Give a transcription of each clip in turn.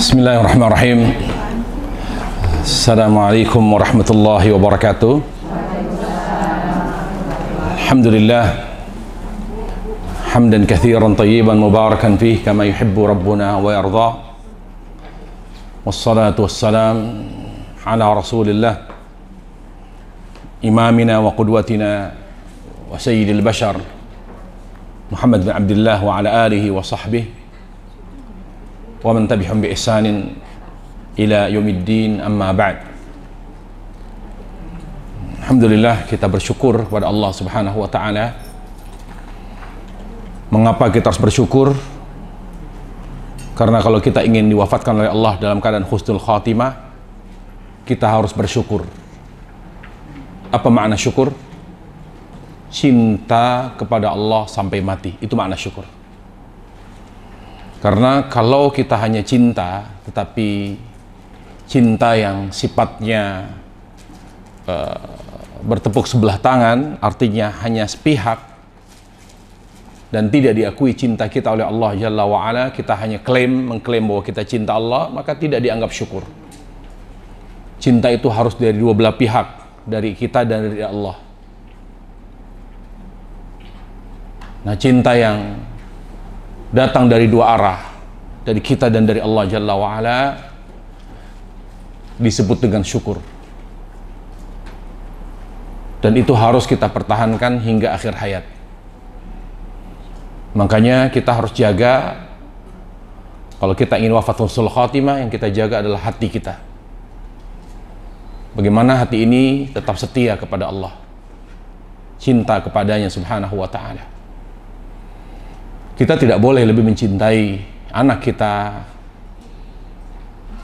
Bismillahirrahmanirrahim. Assalamualaikum warahmatullahi wabarakatuh. Alhamdulillah hamdan katsiran tayyiban mubarakan fih kama yuhibbu rabbuna wa yarda. Wassalatu wassalam ala Rasulillah imamina wa qudwatina wa sayyidil bashar Muhammad bin Abdullah wa ala alihi wa sahbihi wa man tabi'ahum bi ihsanin ila yaumiddin, amma ba'd. Alhamdulillah, kita bersyukur kepada Allah Subhanahu wa taala. Mengapa kita harus bersyukur? Karena kalau kita ingin diwafatkan oleh Allah dalam keadaan husnul khatimah, kita harus bersyukur. Apa makna syukur? Cinta kepada Allah sampai mati, itu makna syukur. Karena kalau kita hanya cinta, tetapi cinta yang sifatnya bertepuk sebelah tangan, artinya hanya sepihak, dan tidak diakui cinta kita oleh Allah Jalla wa'ala, kita hanya mengklaim bahwa kita cinta Allah, maka tidak dianggap syukur. Cinta itu harus dari dua belah pihak, dari kita dan dari Allah. Nah, cinta yang datang dari dua arah, dari kita dan dari Allah Jalla wa'ala, disebut dengan syukur. Dan itu harus kita pertahankan hingga akhir hayat. Makanya kita harus jaga, kalau kita ingin wafat husnul khatimah, yang kita jaga adalah hati kita. Bagaimana hati ini tetap setia kepada Allah, cinta kepadanya Subhanahu wa ta'ala. Kita tidak boleh lebih mencintai anak kita,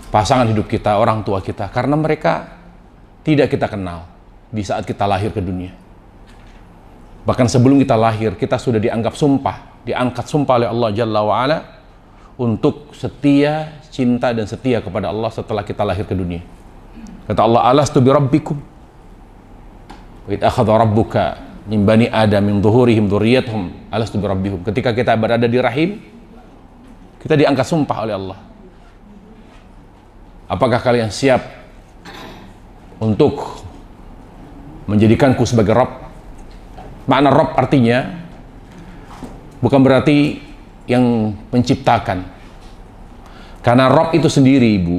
pasangan hidup kita, orang tua kita, karena mereka tidak kita kenal di saat kita lahir ke dunia. Bahkan sebelum kita lahir, kita sudah diangkat sumpah oleh Allah Jalla wa'ala untuk setia, cinta dan setia kepada Allah setelah kita lahir ke dunia. Kata Allah, alastu bi rabbikum wa id akhadha rabbuka min bani adam min zuhurihim dzurriyyatahum alastu bi rabbihum. Ketika kita berada di rahim, kita diangkat sumpah oleh Allah. Apakah kalian siap untuk menjadikanku sebagai Rabb? Makna Rabb artinya bukan berarti yang menciptakan. Karena Rabb itu sendiri, Ibu,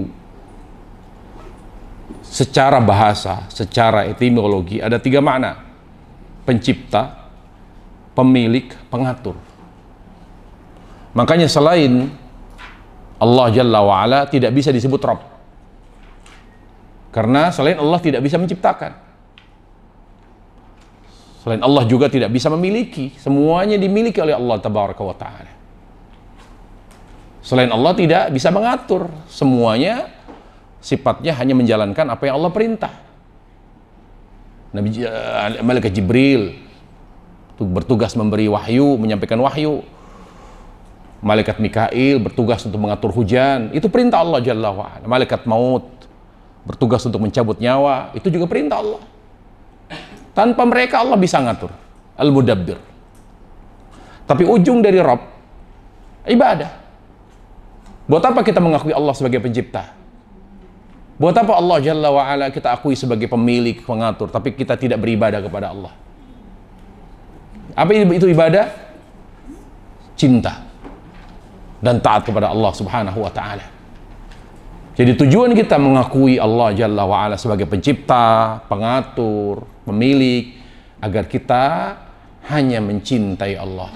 secara bahasa, secara etimologi ada tiga makna: pencipta, pemilik, pengatur. Makanya selain Allah Jalla wa'ala tidak bisa disebut Rabb, karena selain Allah tidak bisa menciptakan, selain Allah juga tidak bisa memiliki. Semuanya dimiliki oleh Allah Tabaraka wa ta'ala. Selain Allah tidak bisa mengatur, semuanya sifatnya hanya menjalankan apa yang Allah perintah. Malaikat Jibril bertugas memberi wahyu, menyampaikan wahyu. Malaikat Mikail bertugas untuk mengatur hujan, itu perintah Allah Jalla wa'ala. Malaikat maut bertugas untuk mencabut nyawa, itu juga perintah Allah. Tanpa mereka Allah bisa ngatur. Al-Mudabbir. Tapi ujung dari Rabb, ibadah. Buat apa kita mengakui Allah sebagai pencipta? Buat apa Allah Jalla wa'ala kita akui sebagai pemilik, pengatur, tapi kita tidak beribadah kepada Allah? Apa itu ibadah? Cinta dan taat kepada Allah Subhanahu wa ta'ala. Jadi tujuan kita mengakui Allah Jalla wa'ala sebagai pencipta, pengatur, pemilik, agar kita hanya mencintai Allah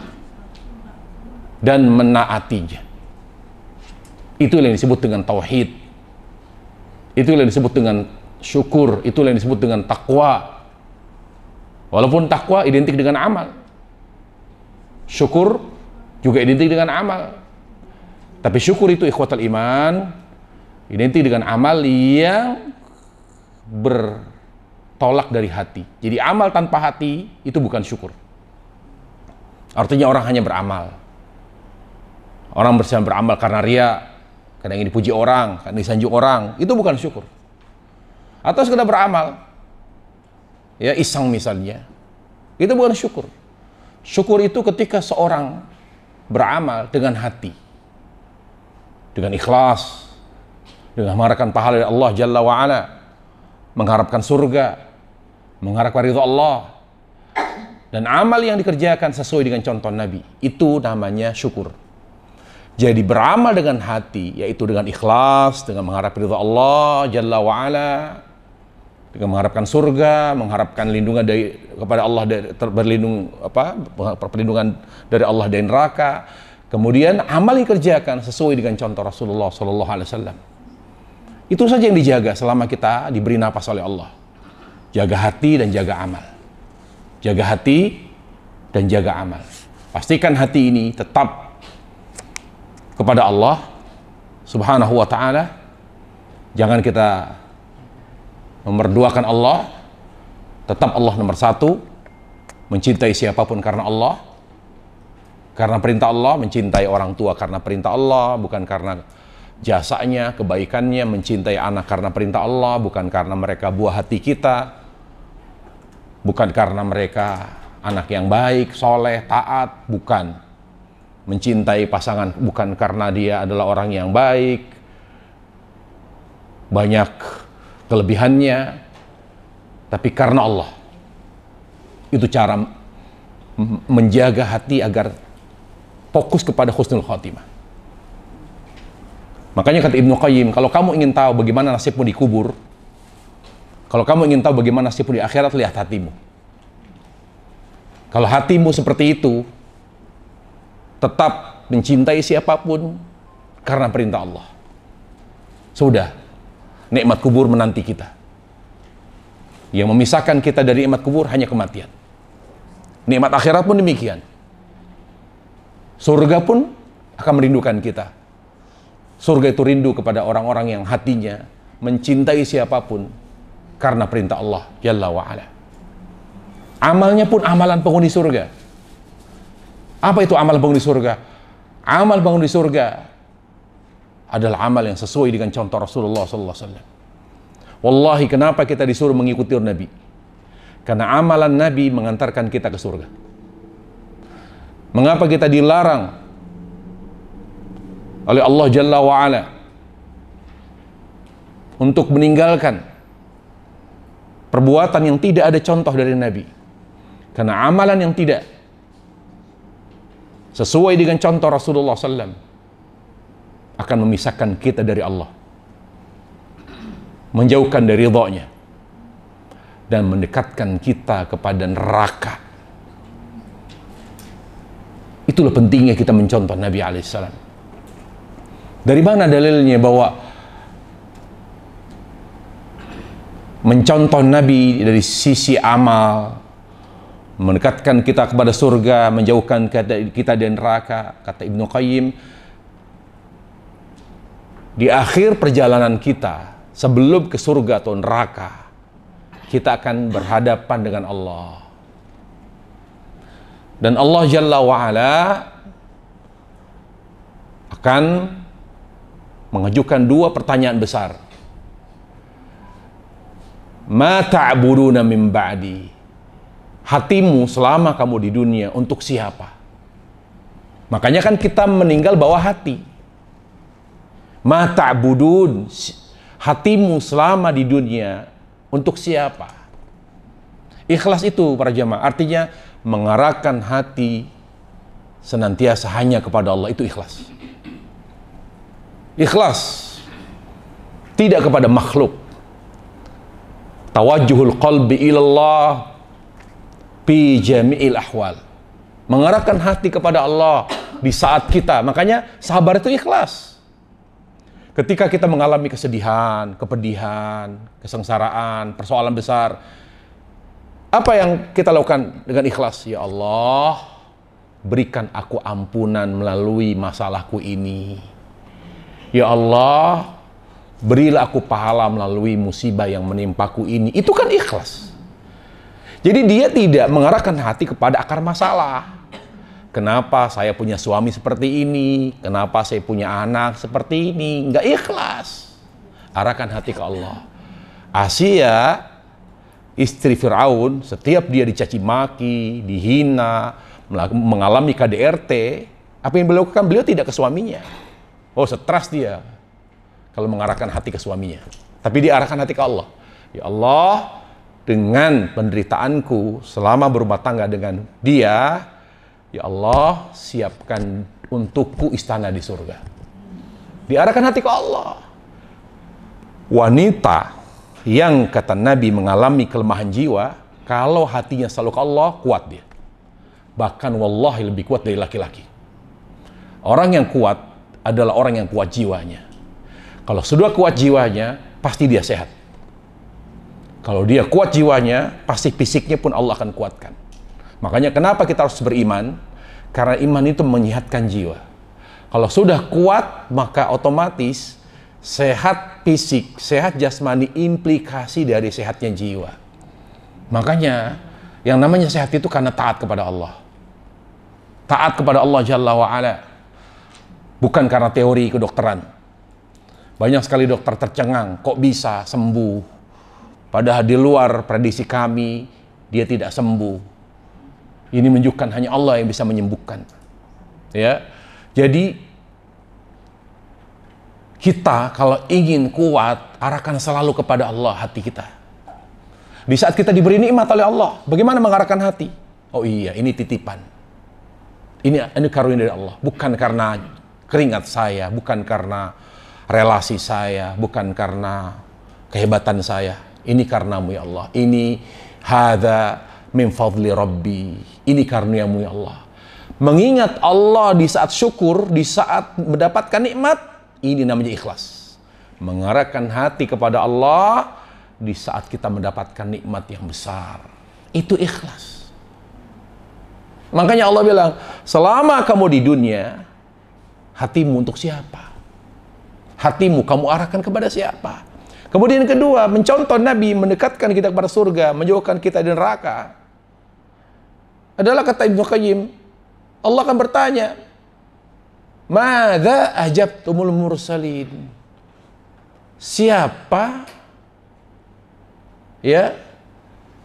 dan menaatinya. Itu yang disebut dengan tauhid. Itu yang disebut dengan syukur. Itu yang disebut dengan takwa. Walaupun takwa identik dengan amal, syukur juga identik dengan amal. Tapi syukur itu ikhwatal iman identik dengan amal yang bertolak dari hati. Jadi amal tanpa hati itu bukan syukur. Artinya orang hanya beramal. Orang beramal karena ria, karena ingin dipuji orang, karena disanjung orang, itu bukan syukur. Atau sekedar beramal, ya iseng misalnya, itu bukan syukur. Syukur itu ketika seorang beramal dengan hati, dengan ikhlas, dengan mengharapkan pahala dari Allah Jalla wa'ala, mengharapkan surga, mengharapkan ridha Allah, dan amal yang dikerjakan sesuai dengan contoh Nabi, itu namanya syukur. Jadi beramal dengan hati, yaitu dengan ikhlas, dengan mengharap ridha Allah Jalla wa'ala, dengan mengharapkan surga, mengharapkan lindungan dari kepada Allah, perlindungan dari Allah dari neraka. Kemudian amal yang dikerjakan sesuai dengan contoh Rasulullah SAW. Itu saja yang dijaga selama kita diberi napas oleh Allah. Jaga hati dan jaga amal. Jaga hati dan jaga amal. Pastikan hati ini tetap kepada Allah Subhanahu wa ta'ala. Jangan kita memerduakan Allah. Tetap Allah nomor satu. Mencintai siapapun karena Allah. Karena perintah Allah. Mencintai orang tua karena perintah Allah, bukan karena jasanya, kebaikannya. Mencintai anak karena perintah Allah, bukan karena mereka buah hati kita, bukan karena mereka anak yang baik, soleh, taat, bukan. Mencintai pasangan bukan karena dia adalah orang yang baik, banyak kelebihannya, tapi karena Allah. Itu cara menjaga hati agar fokus kepada husnul khotimah. Makanya kata Ibnu Qayyim, kalau kamu ingin tahu bagaimana nasibmu di kubur, kalau kamu ingin tahu bagaimana nasibmu di akhirat, lihat hatimu. Kalau hatimu seperti itu, tetap mencintai siapapun karena perintah Allah, sudah, nikmat kubur menanti kita. Yang memisahkan kita dari nikmat kubur hanya kematian. Nikmat akhirat pun demikian. Surga pun akan merindukan kita. Surga itu rindu kepada orang-orang yang hatinya mencintai siapapun karena perintah Allah Jalla wa'ala. Amalnya pun amalan penghuni surga. Apa itu amal penghuni surga? Amal penghuni surga adalah amal yang sesuai dengan contoh Rasulullah SAW. Wallahi, kenapa kita disuruh mengikuti Nabi? Karena amalan Nabi mengantarkan kita ke surga. Mengapa kita dilarang oleh Allah Jalla wa'ala untuk meninggalkan perbuatan yang tidak ada contoh dari Nabi? Karena amalan yang tidak sesuai dengan contoh Rasulullah SAW akan memisahkan kita dari Allah, menjauhkan dari ridha-Nya, dan mendekatkan kita kepada neraka. Itulah pentingnya kita mencontoh Nabi alaihissalam. Dari mana dalilnya bahwa mencontoh Nabi dari sisi amal mendekatkan kita kepada surga, menjauhkan kita dari neraka? Kata Ibnu Qayyim, di akhir perjalanan kita sebelum ke surga atau neraka, kita akan berhadapan dengan Allah. Dan Allah Jalla wa'ala akan mengajukan dua pertanyaan besar. Ma ta'buduna min ba'di? Hatimu selama kamu di dunia untuk siapa? Makanya kan kita meninggal bawa hati. Ma ta'budun? Hatimu selama di dunia untuk siapa? Ikhlas itu para jamaah, artinya mengarahkan hati senantiasa hanya kepada Allah, itu ikhlas. Ikhlas tidak kepada makhluk. Tawajjuhul qalbi ilallah fi jami'il ahwal. Mengarahkan hati kepada Allah di saat kita. Makanya sabar itu ikhlas. Ketika kita mengalami kesedihan, kepedihan, kesengsaraan, persoalan besar, apa yang kita lakukan dengan ikhlas? Ya Allah, berikan aku ampunan melalui masalahku ini. Ya Allah, berilah aku pahala melalui musibah yang menimpaku ini. Itu kan ikhlas. Jadi dia tidak mengarahkan hati kepada akar masalah. Kenapa saya punya suami seperti ini? Kenapa saya punya anak seperti ini? Enggak ikhlas. Arahkan hati ke Allah. Asia, istri Fir'aun, setiap dia dicaci maki, dihina, mengalami KDRT, apa yang beliau lakukan? Beliau tidak ke suaminya. Oh, stres dia. kalau mengarahkan hati ke suaminya. Tapi diarahkan hati ke Allah. Ya Allah, dengan penderitaanku selama berumah tangga dengan dia, ya Allah, siapkan untukku istana di surga. Diarahkan hati ke Allah. Wanita yang kata Nabi mengalami kelemahan jiwa, kalau hatinya selalu ke Allah, kuat dia. Bahkan wallahi lebih kuat dari laki-laki. Orang yang kuat adalah orang yang kuat jiwanya. Kalau sudah kuat jiwanya, pasti dia sehat. Kalau dia kuat jiwanya, pasti fisiknya pun Allah akan kuatkan. Makanya kenapa kita harus beriman? Karena iman itu menyehatkan jiwa. Kalau sudah kuat, maka otomatis sehat fisik, sehat jasmani, implikasi dari sehatnya jiwa. Makanya yang namanya sehat itu karena taat kepada Allah. Taat kepada Allah Jalla wa'ala. Bukan karena teori kedokteran. Banyak sekali dokter tercengang, kok bisa sembuh? Padahal di luar prediksi kami, dia tidak sembuh. Ini menunjukkan hanya Allah yang bisa menyembuhkan. Ya, jadi kita kalau ingin kuat, arahkan selalu kepada Allah hati kita. Di saat kita diberi nikmat oleh Allah, bagaimana mengarahkan hati? Oh iya, ini titipan. Ini karunia dari Allah. Bukan karena keringat saya, bukan karena relasi saya, bukan karena kehebatan saya. Ini karunia-Mu ya Allah. Ini hadza min fadli Rabbi. Ini karunia-Mu ya Allah. Mengingat Allah di saat syukur, di saat mendapatkan nikmat, ini namanya ikhlas. Mengarahkan hati kepada Allah di saat kita mendapatkan nikmat yang besar. Itu ikhlas. Makanya Allah bilang, selama kamu di dunia, hatimu untuk siapa? Hatimu kamu arahkan kepada siapa? Kemudian yang kedua, mencontoh Nabi, mendekatkan kita kepada surga, menjauhkan kita dari neraka. Adalah kata Ibnu Qayyim, Allah akan bertanya, "Madza ajabtumul mursalin?"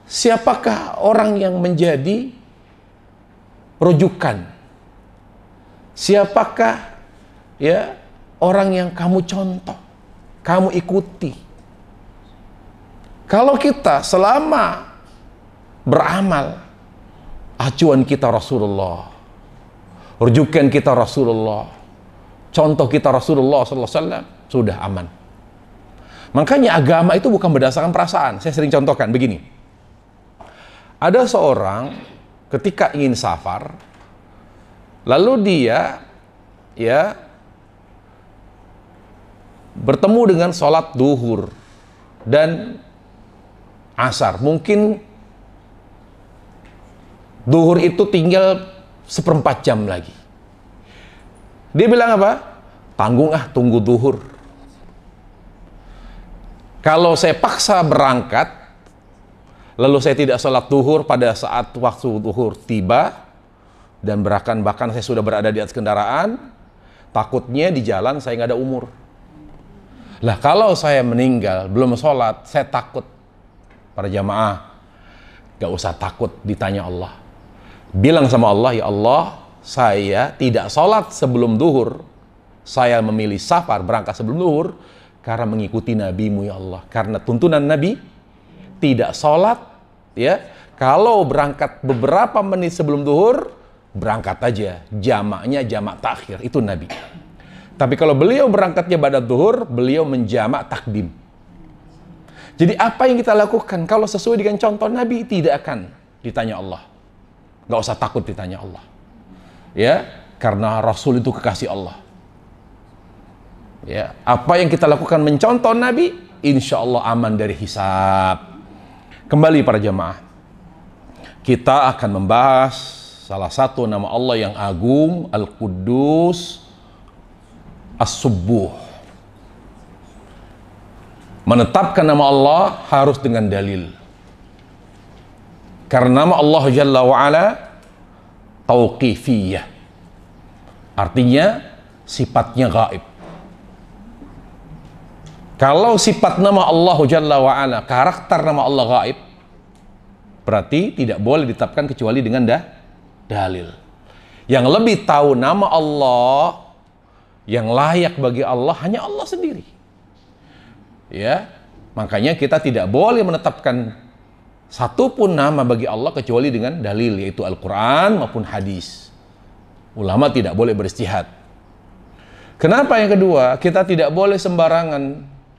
Siapakah orang yang menjadi rujukan? Siapakah orang yang kamu contoh, kamu ikuti? Kalau kita selama beramal, acuan kita Rasulullah, rujukan kita Rasulullah, contoh kita Rasulullah SAW, sudah aman. Makanya agama itu bukan berdasarkan perasaan. Saya sering contohkan begini. Ada seorang ketika ingin safar, lalu dia bertemu dengan sholat duhur dan asar. Mungkin duhur itu tinggal 1/4 jam lagi. Dia bilang apa? Tanggung tunggu duhur. Kalau saya paksa berangkat, lalu saya tidak sholat duhur pada saat waktu duhur tiba, dan bahkan saya sudah berada di atas kendaraan, takutnya di jalan saya nggak ada umur. Lah kalau saya meninggal, belum sholat, saya takut. Para jamaah, nggak usah takut ditanya Allah. Bilang sama Allah, ya Allah, saya tidak sholat sebelum duhur. Saya memilih safar, berangkat sebelum duhur, karena mengikuti Nabi-Mu ya Allah. Karena tuntunan Nabi, tidak sholat, kalau berangkat beberapa menit sebelum duhur, berangkat aja. Jamaknya jamak takhir, itu Nabi. Tapi kalau beliau berangkatnya pada duhur, beliau menjamak takdim. Jadi apa yang kita lakukan, kalau sesuai dengan contoh Nabi, tidak akan ditanya Allah. Gak usah takut ditanya Allah. Karena Rasul itu kekasih Allah. Apa yang kita lakukan mencontoh Nabi, insya Allah aman dari hisab. Kembali para jamaah, kita akan membahas salah satu nama Allah yang agung, Al-Quddus, As-Subbuh. Menetapkan nama Allah harus dengan dalil. Karena nama Allah Jalla wa'ala tauqifiyah. Artinya sifatnya gaib. Kalau sifat nama Allah Jalla wa'ala, karakter nama Allah gaib, berarti tidak boleh ditetapkan kecuali dengan dalil. Yang lebih tahu nama Allah, yang layak bagi Allah, hanya Allah sendiri. Ya, makanya kita tidak boleh menetapkan satupun nama bagi Allah kecuali dengan dalil, yaitu Al-Quran maupun hadis. Ulama tidak boleh beristihad. Kenapa yang kedua? Kita tidak boleh sembarangan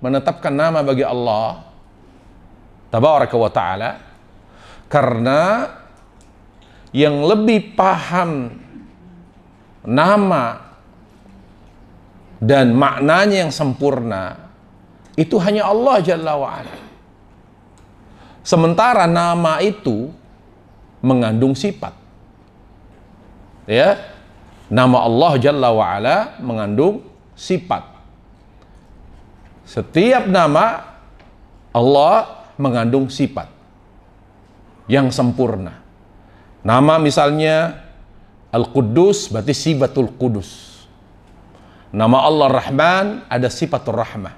menetapkan nama bagi Allah Tabaraka wa ta'ala, karena yang lebih paham nama dan maknanya yang sempurna itu hanya Allah Jalla wa'ala. Sementara nama itu mengandung sifat. Ya, nama Allah Jalla wa'ala mengandung sifat. Setiap nama Allah mengandung sifat yang sempurna. Nama misalnya Al-Quddus berarti sifatul Qudus. Nama Allah Rahman ada sifatul Rahmah.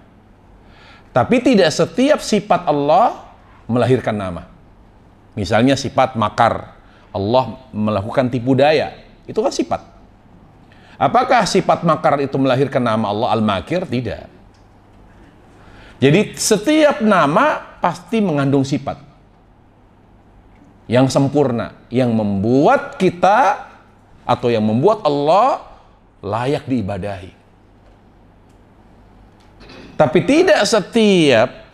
Tapi tidak setiap sifat Allah melahirkan nama. Misalnya sifat makar, Allah melakukan tipu daya, itu kan sifat. Apakah sifat makar itu melahirkan nama Allah Al-Makir? Tidak. Jadi setiap nama pasti mengandung sifat yang sempurna, yang membuat kita atau yang membuat Allah layak diibadahi. Tapi tidak setiap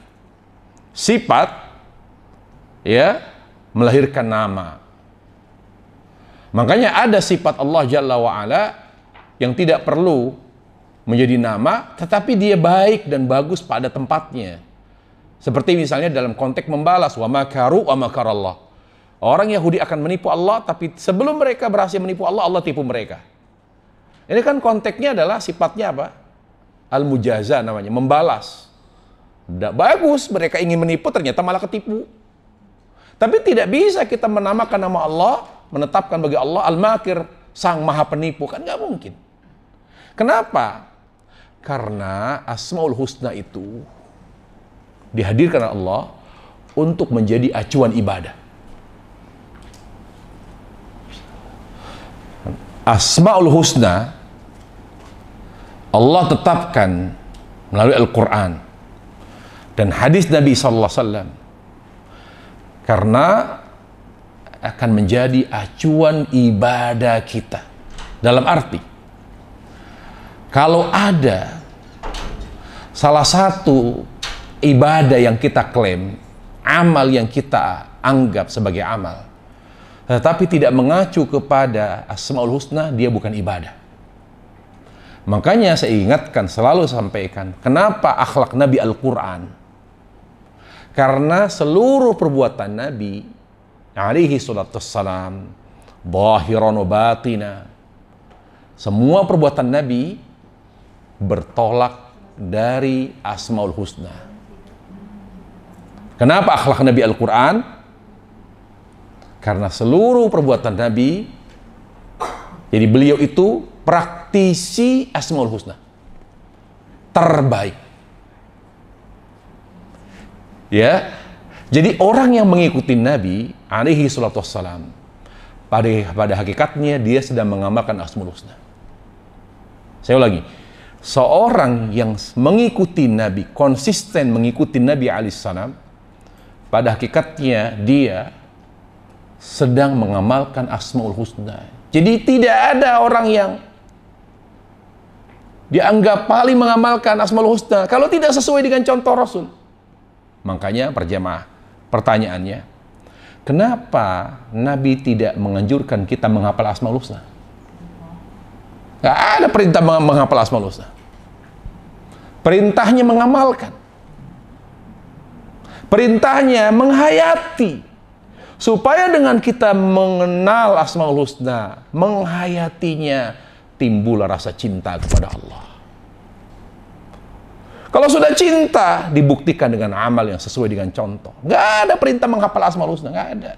sifat ya melahirkan nama. Makanya ada sifat Allah Jalla wa'ala yang tidak perlu menjadi nama, tetapi dia baik dan bagus pada tempatnya. Seperti misalnya dalam konteks membalas, wa makaru wa makarallah. Orang Yahudi akan menipu Allah, tapi sebelum mereka berhasil menipu Allah, Allah tipu mereka. Ini kan konteksnya adalah sifatnya apa? Al-mujaza namanya, membalas. Tidak bagus, mereka ingin menipu, ternyata malah ketipu. Tapi tidak bisa kita menamakan nama Allah, menetapkan bagi Allah Al-Makir, Sang Maha Penipu, kan nggak mungkin. Kenapa? Karena Asmaul Husna itu dihadirkan oleh Allah untuk menjadi acuan ibadah. Asmaul Husna Allah tetapkan melalui Al-Quran dan hadis Nabi SAW karena akan menjadi acuan ibadah kita. Dalam arti, kalau ada salah satu ibadah yang kita klaim, amal yang kita anggap sebagai amal, tetapi tidak mengacu kepada Asmaul Husna, dia bukan ibadah. Makanya saya ingatkan, selalu sampaikan, kenapa akhlak Nabi Al-Quran? Karena seluruh perbuatan Nabi alaihi salatu wassalam, zahiran wa batina, semua perbuatan Nabi bertolak dari Asmaul Husna. Kenapa akhlak Nabi Al-Quran? Karena seluruh perbuatan Nabi, jadi beliau itu praktisi Asmaul Husna terbaik. Ya, jadi orang yang mengikuti Nabi alaihi salatu wassalam, pada hakikatnya dia sedang mengamalkan Asmaul Husna. Saya ulangi, seorang yang mengikuti Nabi, konsisten mengikuti Nabi alaihi salam, pada hakikatnya dia sedang mengamalkan Asmaul Husna. Jadi tidak ada orang yang dianggap paling mengamalkan Asmaul Husna kalau tidak sesuai dengan contoh Rasul. Makanya perjamaah, pertanyaannya, kenapa Nabi tidak menganjurkan kita menghafal Asmaul Husna? Gak ada perintah menghafal Asmaul Husna. Perintahnya mengamalkan. Perintahnya menghayati. Supaya dengan kita mengenal Asmaul Husna, menghayatinya, timbul rasa cinta kepada Allah. Kalau sudah cinta, dibuktikan dengan amal yang sesuai dengan contoh. Nggak ada perintah menghafal Asmaul Husna, nggak ada.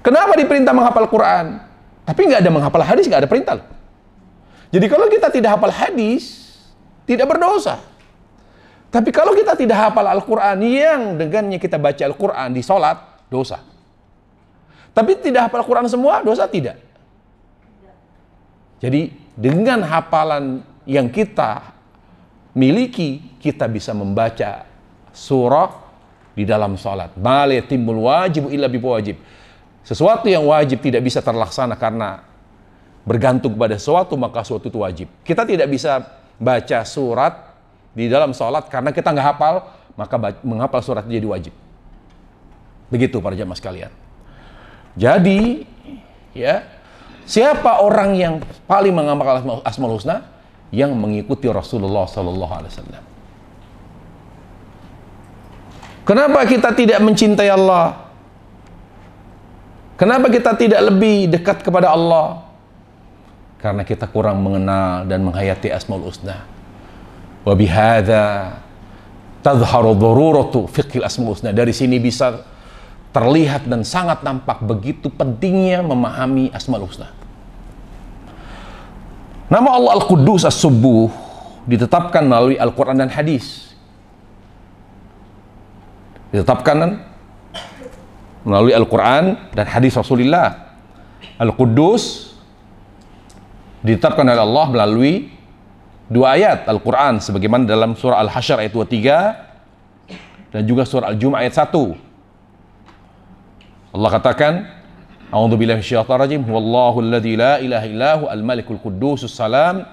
Kenapa diperintah menghafal Quran? Tapi nggak ada menghafal hadis, nggak ada perintah. Jadi kalau kita tidak hafal hadis, tidak berdosa. Tapi kalau kita tidak hafal Al-Quran, yang dengannya kita baca Al-Quran di sholat, dosa. Tapi tidak hafal Al-Quran semua, dosa tidak. Jadi dengan hafalan yang kita miliki, kita bisa membaca surah di dalam sholat. Ma la yatimmul wajibu illa biwajib. Sesuatu yang wajib tidak bisa terlaksana karena bergantung pada sesuatu, maka sesuatu itu wajib. Kita tidak bisa baca surat di dalam sholat karena kita nggak hafal, maka menghafal surat itu jadi wajib. Begitu para jamaah sekalian. Jadi, ya, siapa orang yang paling mengamalkan Asmaul Husna? Yang mengikuti Rasulullah Sallallahu Alaihi Wasallam. Kenapa kita tidak mencintai Allah? Kenapa kita tidak lebih dekat kepada Allah? Karena kita kurang mengenal dan menghayati Asmaul Husna. Wa bihadza tadhharu daruratu fiqhil Asmaul Husna. Dari sini bisa terlihat dan sangat nampak begitu pentingnya memahami Asmaul Husna. Nama Allah Al-Quddus As-Subbuh ditetapkan melalui Al-Quran dan hadis. Ditetapkan melalui Al-Quran dan hadis Rasulullah. Al-Quddus ditetapkan oleh Allah melalui dua ayat Al-Quran, sebagaimana dalam surah Al-Hasyr ayat 23 dan juga surah Al-Jumu'ah ayat 1. Allah katakan, A'udzubillahi minasyaitonir rajim, Wallahu alladzi la ilaha illahu al-malikul quddusus salam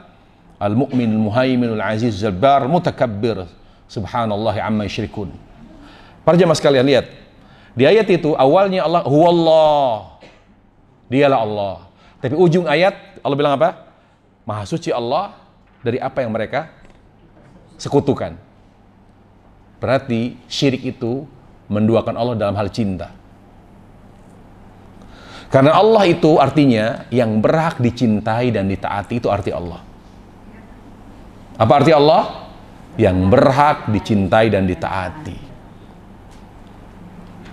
al-mu'minul muhaiminul azizul jabbar mutakabbir subhanallahi amma yusyrikun. Para jemaah sekalian, lihat. Di ayat itu awalnya Allah huwallah. Dialah Allah. Tapi ujung ayat Allah bilang apa? Maha suci Allah dari apa yang mereka sekutukan. Berarti syirik itu menduakan Allah dalam hal cinta. Karena Allah itu artinya yang berhak dicintai dan ditaati, itu arti Allah. Apa arti Allah? Yang berhak dicintai dan ditaati.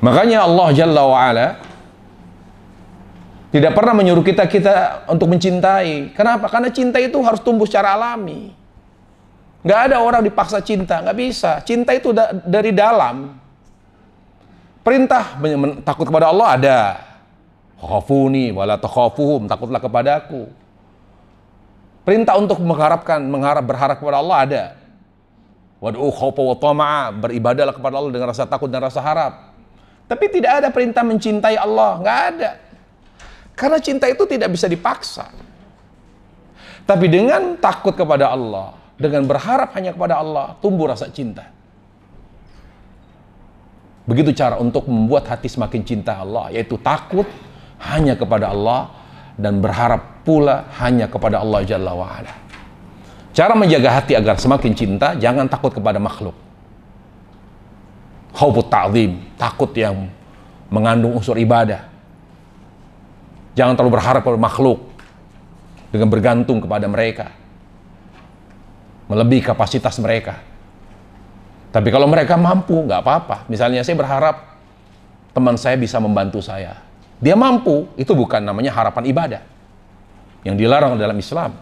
Makanya Allah Jalla wa'ala tidak pernah menyuruh kita untuk mencintai. Kenapa? Karena cinta itu harus tumbuh secara alami. Nggak ada orang dipaksa cinta, nggak bisa. Cinta itu dari dalam. Perintah takut kepada Allah ada. Khafuni wala takhafuhum, takutlah kepadaku. Perintah untuk berharap kepada Allah ada. Wad'u khaufa wa tama'a, beribadahlah kepada Allah dengan rasa takut dan rasa harap. Tapi tidak ada perintah mencintai Allah, nggak ada. Karena cinta itu tidak bisa dipaksa. Tapi dengan takut kepada Allah, dengan berharap hanya kepada Allah, tumbuh rasa cinta. Begitu cara untuk membuat hati semakin cinta Allah, yaitu takut hanya kepada Allah dan berharap pula hanya kepada Allah Jalla wa'ala. Cara menjaga hati agar semakin cinta, jangan takut kepada makhluk. Khaufut ta'zim, takut yang mengandung unsur ibadah. Jangan terlalu berharap pada makhluk dengan bergantung kepada mereka, melebihi kapasitas mereka. Tapi kalau mereka mampu, nggak apa-apa. Misalnya saya berharap teman saya bisa membantu saya. Dia mampu, itu bukan namanya harapan ibadah yang dilarang dalam Islam.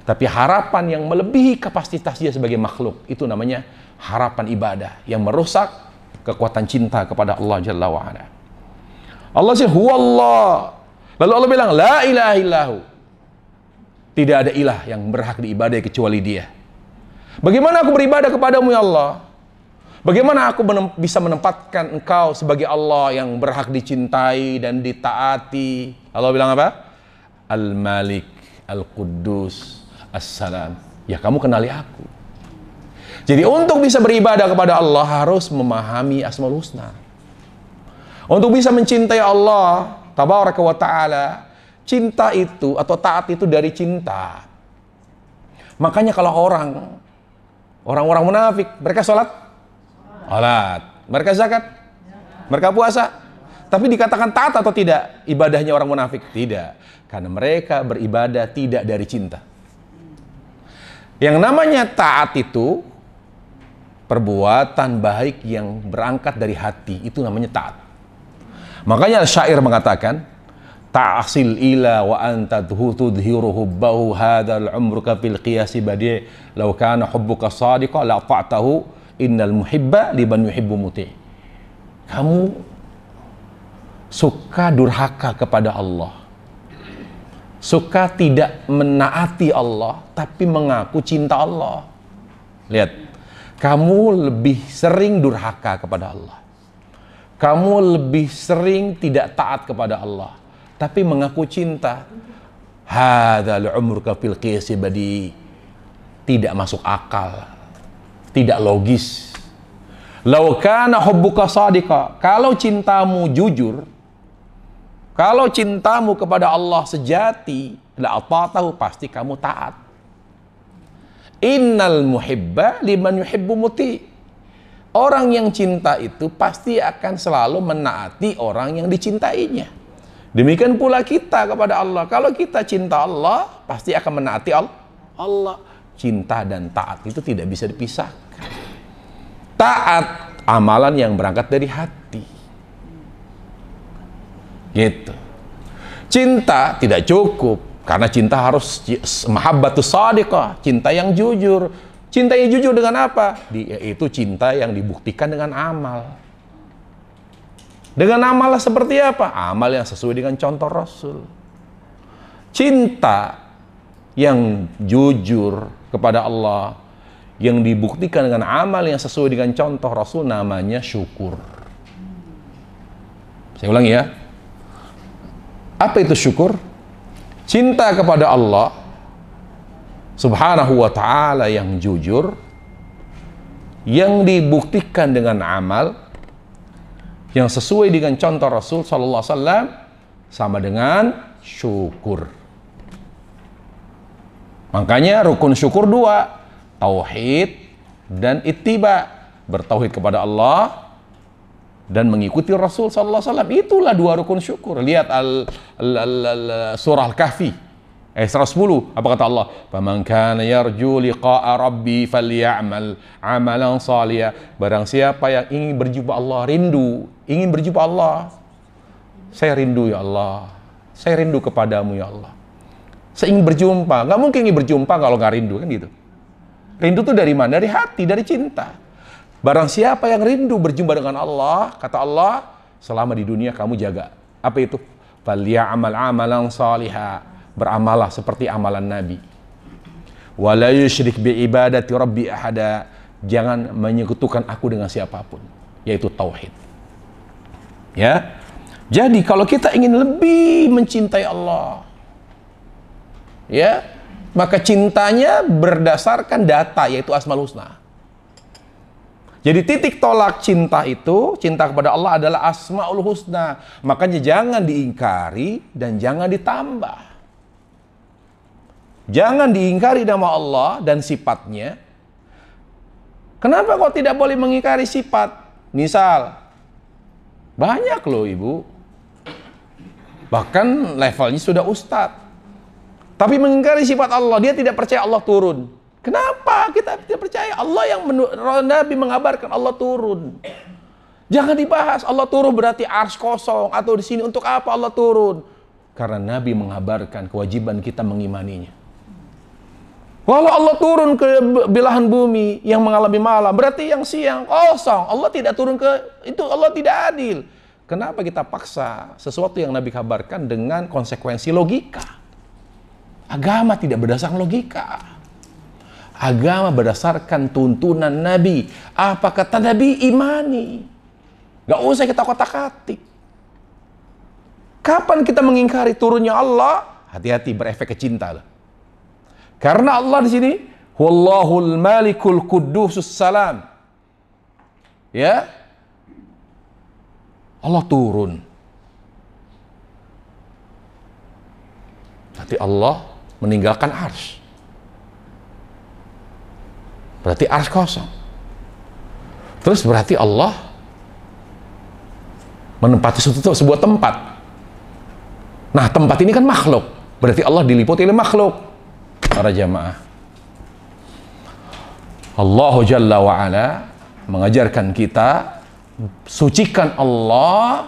Tapi harapan yang melebihi kapasitas dia sebagai makhluk, itu namanya harapan ibadah yang merusak kekuatan cinta kepada Allah Jalla wa'ala. Allah sih huwallah. Lalu Allah bilang la ilaha illahu. Tidak ada ilah yang berhak diibadai kecuali Dia. Bagaimana aku beribadah kepadamu ya Allah? Bagaimana aku bisa menempatkan Engkau sebagai Allah yang berhak dicintai dan ditaati? Allah bilang apa? Al-Malik, Al-Quddus, As-Salam. Ya, kamu kenali aku. Jadi untuk bisa beribadah kepada Allah harus memahami Asmaul Husna. Untuk bisa mencintai Allah Tabaraka wa ta'ala, cinta itu atau taat itu dari cinta. Makanya kalau orang-orang munafik, mereka sholat, mereka zakat, mereka puasa, tapi dikatakan taat atau tidak ibadahnya orang munafik? Tidak, karena mereka beribadah tidak dari cinta. Yang namanya taat itu perbuatan baik yang berangkat dari hati, itu namanya taat. Makanya syair mengatakan, ta'asil ila wa anta tudhiru hubbahu hadzal umruka fil qiyasi badi' law kana hubbuka sadiqa la ta'tahu innal muhibba liman yuhibbu muti'. Kamu suka durhaka kepada Allah, suka tidak menaati Allah, tapi mengaku cinta Allah. Lihat, kamu lebih sering durhaka kepada Allah. Kamu lebih sering tidak taat kepada Allah. Tapi mengaku cinta. Hadzal umruka fil qiyasi badi. Tidak masuk akal. Tidak logis. Law kana hubbuka shadiqa. Kalau cintamu jujur, kalau cintamu kepada Allah sejati, la ata'tahu, pasti kamu taat. Innal muhibba liman yuhibbu muti. Orang yang cinta itu pasti akan selalu menaati orang yang dicintainya. Demikian pula kita kepada Allah. Kalau kita cinta Allah, pasti akan menaati Allah. Cinta dan taat itu tidak bisa dipisahkan. Taat, amalan yang berangkat dari hati. Gitu. Cinta tidak cukup. Karena cinta harus mahabbatus shadiqah, cinta yang jujur. Cinta yang jujur dengan apa? Yaitu cinta yang dibuktikan dengan amal. Dengan amal seperti apa? Amal yang sesuai dengan contoh Rasul. Cinta yang jujur kepada Allah, yang dibuktikan dengan amal yang sesuai dengan contoh Rasul, namanya syukur. Saya ulangi ya. Apa itu syukur? Cinta kepada Allah Subhanahu wa ta'ala yang jujur, yang dibuktikan dengan amal yang sesuai dengan contoh Rasul sallallahu alaihi wasallam, sama dengan syukur. Makanya rukun syukur dua, tauhid dan ittiba, bertauhid kepada Allah dan mengikuti Rasul sallallahu alaihi wasallam. Itulah dua rukun syukur. Lihat surah Al-Kahfi ayat 110, apa kata Allah? "Faman kana yarju liqa'a rabbi falya'mal 'amalan shalihan." Barang siapa yang ingin berjumpa Allah, ingin berjumpa Allah. Saya rindu ya Allah. Saya rindu kepadamu ya Allah. Saya ingin berjumpa. Nggak mungkin ingin berjumpa kalau nggak rindu, kan gitu. Rindu itu dari mana? Dari hati, dari cinta. Barang siapa yang rindu berjumpa dengan Allah, kata Allah, selama di dunia kamu jaga. Apa itu? Falya'mal 'amalan shalihan. Beramalah seperti amalan Nabi. Wa la yusyrik bi ibadati rabbi ahada. Jangan menyekutukan aku dengan siapapun, yaitu tauhid. Ya. Jadi kalau kita ingin lebih mencintai Allah, ya, maka cintanya berdasarkan data, yaitu Asmaul Husna. Jadi titik tolak cinta itu, cinta kepada Allah adalah Asmaul Husna. Makanya jangan diingkari dan jangan ditambah. Jangan diingkari nama Allah dan sifatnya. Kenapa kok tidak boleh mengingkari sifat? Misal, banyak loh ibu, bahkan levelnya sudah ustadz, tapi mengingkari sifat Allah. Dia tidak percaya Allah turun. Kenapa kita tidak percaya? Allah yang Nabi mengabarkan Allah turun. Jangan dibahas Allah turun berarti ars kosong atau di sini untuk apa Allah turun? Karena Nabi mengabarkan, kewajiban kita mengimaninya. Walau Allah turun ke belahan bumi yang mengalami malam, berarti yang siang kosong. Allah tidak turun ke itu, Allah tidak adil. Kenapa kita paksa sesuatu yang Nabi kabarkan dengan konsekuensi logika? Agama tidak berdasarkan logika. Agama berdasarkan tuntunan Nabi. Apa kata Nabi, imani. Gak usah kita kotak-katik. Kapan kita mengingkari turunnya Allah? Hati-hati, berefek ke cinta. Karena Allah di sini, Wallahul Malikul Quddusus Salam. Ya, Allah turun. Berarti Allah meninggalkan arsy. Berarti arsy kosong. Terus berarti Allah menempati sebuah tempat. Nah, tempat ini kan makhluk. Berarti Allah diliputi oleh makhluk. Para jamaah, Allah Jalla wa'ala mengajarkan kita sucikan Allah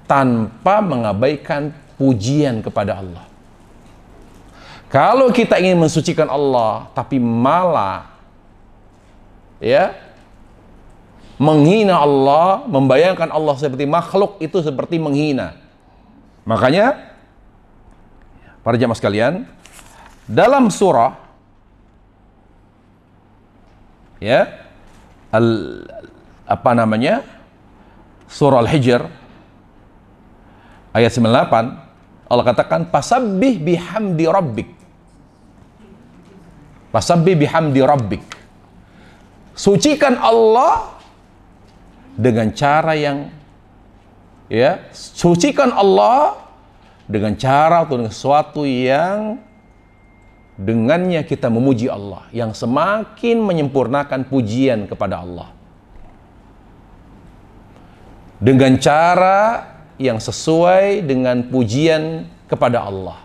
tanpa mengabaikan pujian kepada Allah. Kalau kita ingin mensucikan Allah tapi malah ya menghina Allah, membayangkan Allah seperti makhluk, itu seperti menghina. Makanya para jamaah sekalian, dalam surah Ya. Apa namanya? Surah Al-Hijr ayat 98, Allah katakan fasabbih bihamdi rabbik. Fasabbih bihamdi rabbik. Sucikan Allah dengan cara yang sucikan Allah dengan cara atau dengan sesuatu yang dengannya kita memuji Allah, yang semakin menyempurnakan pujian kepada Allah. Dengan cara yang sesuai dengan pujian kepada Allah.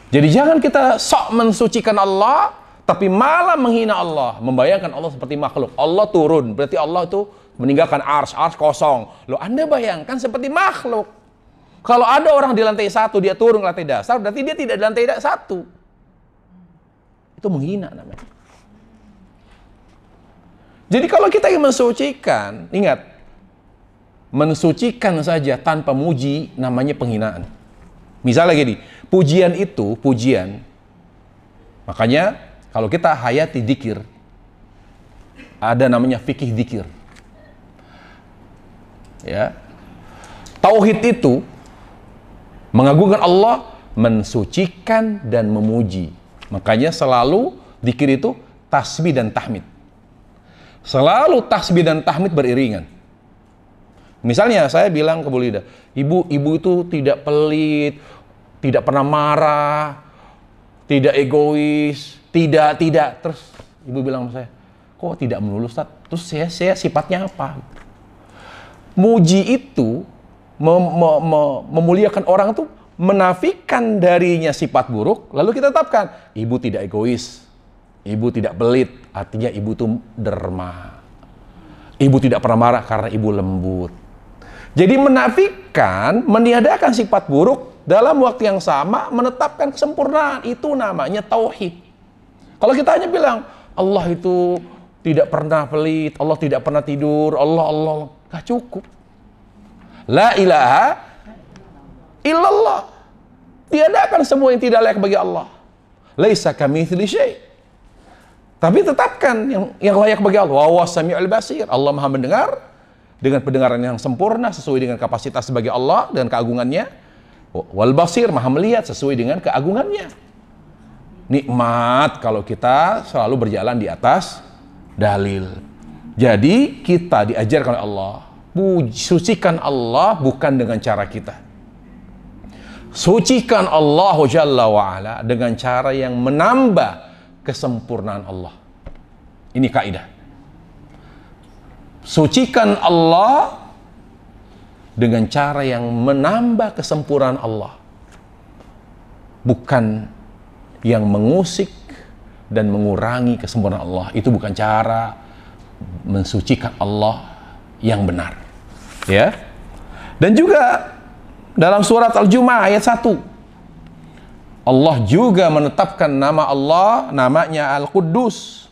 Jadi jangan kita sok mensucikan Allah, tapi malah menghina Allah, membayangkan Allah seperti makhluk. Allah turun, berarti Allah itu meninggalkan ars kosong. Loh, Anda bayangkan seperti makhluk. Kalau ada orang di lantai 1, dia turun ke lantai dasar, berarti dia tidak di lantai 1. Itu menghina namanya. Jadi kalau kita ingin mensucikan, ingat, mensucikan saja tanpa muji namanya penghinaan. Misalnya gini, pujian itu, pujian. Makanya kalau kita hayati dzikir, ada namanya fikih dzikir. Ya. Tauhid itu mengagungkan Allah, mensucikan dan memuji. Makanya selalu dzikir itu tasbih dan tahmid. Selalu tasbih dan tahmid beriringan. Misalnya saya bilang ke Bu Lida, ibu itu tidak pelit, tidak pernah marah, tidak egois, tidak. Terus ibu bilang sama saya, kok tidak melulu Ustaz? Terus saya sifatnya apa? Muji itu memuliakan orang itu menafikan darinya sifat buruk, lalu kita tetapkan ibu tidak egois, ibu tidak pelit, artinya ibu itu derma, ibu tidak pernah marah karena ibu lembut. Jadi menafikan, meniadakan sifat buruk, dalam waktu yang sama menetapkan kesempurnaan, itu namanya tauhid. Kalau kita hanya bilang Allah itu tidak pernah pelit, Allah tidak pernah tidur, Allah, gak cukup. La ilaha illallah. Tiadakan semua yang tidak layak bagi Allah. Laisa kamitsli syai'. Tapi tetapkan yang layak bagi Allah. Wa huwas samiul basir. Allah Maha mendengar dengan pendengaran yang sempurna sesuai dengan kapasitas sebagai Allah dan keagungannya. Wal basir, Maha melihat sesuai dengan keagungannya. Nikmat kalau kita selalu berjalan di atas dalil. Jadi kita diajarkan oleh Allah, sucikan Allah bukan dengan cara kita. Sucikan Allah Jalla wa'ala dengan cara yang menambah kesempurnaan Allah. Ini kaidah. Sucikan Allah dengan cara yang menambah kesempurnaan Allah, bukan yang mengusik dan mengurangi kesempurnaan Allah. Itu bukan cara mensucikan Allah yang benar. Ya. Dan juga dalam surat Al-Jumu'ah ayat 1, Allah juga menetapkan nama Allah, namanya Al-Quddus.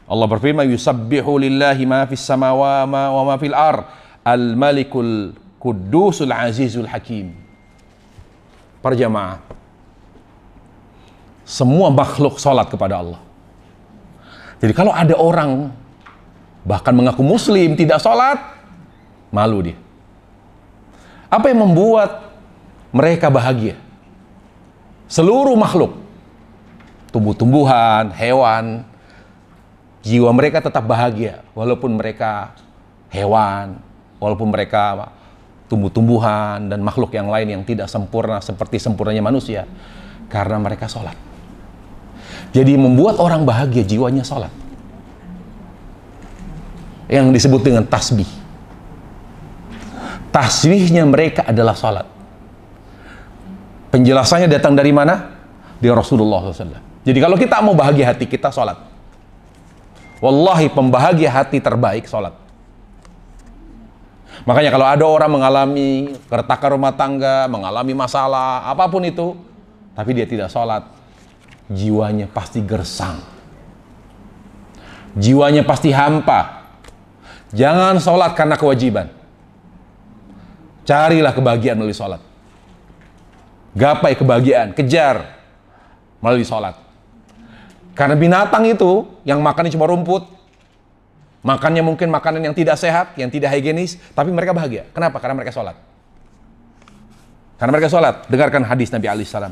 Allah berfirman, yusabbihu lillahi ma fis samawati wa ma fil ard, al-malikul quddusul azizul hakim. Para jamaah, semua makhluk salat kepada Allah. Jadi kalau ada orang bahkan mengaku muslim tidak salat, malu dia. Apa yang membuat mereka bahagia? Seluruh makhluk, tumbuh-tumbuhan, hewan, jiwa mereka tetap bahagia walaupun mereka hewan, walaupun mereka tumbuh-tumbuhan dan makhluk yang lain yang tidak sempurna seperti sempurnanya manusia, karena mereka sholat. Jadi membuat orang bahagia jiwanya sholat, yang disebut dengan tasbih. Tasbihnya mereka adalah sholat. Penjelasannya datang dari mana? Dari Rasulullah SAW. Jadi kalau kita mau bahagia hati, kita sholat. Wallahi pembahagia hati terbaik sholat. Makanya kalau ada orang mengalami keretakan rumah tangga, mengalami masalah, apapun itu, tapi dia tidak sholat, jiwanya pasti gersang. Jiwanya pasti hampa. Jangan sholat karena kewajiban. Carilah kebahagiaan melalui sholat. Gapai kebahagiaan, kejar melalui sholat. Karena binatang itu yang makannya cuma rumput, makannya mungkin makanan yang tidak sehat, yang tidak higienis, tapi mereka bahagia. Kenapa? Karena mereka sholat. Karena mereka sholat. Dengarkan hadis Nabi alaihissalam.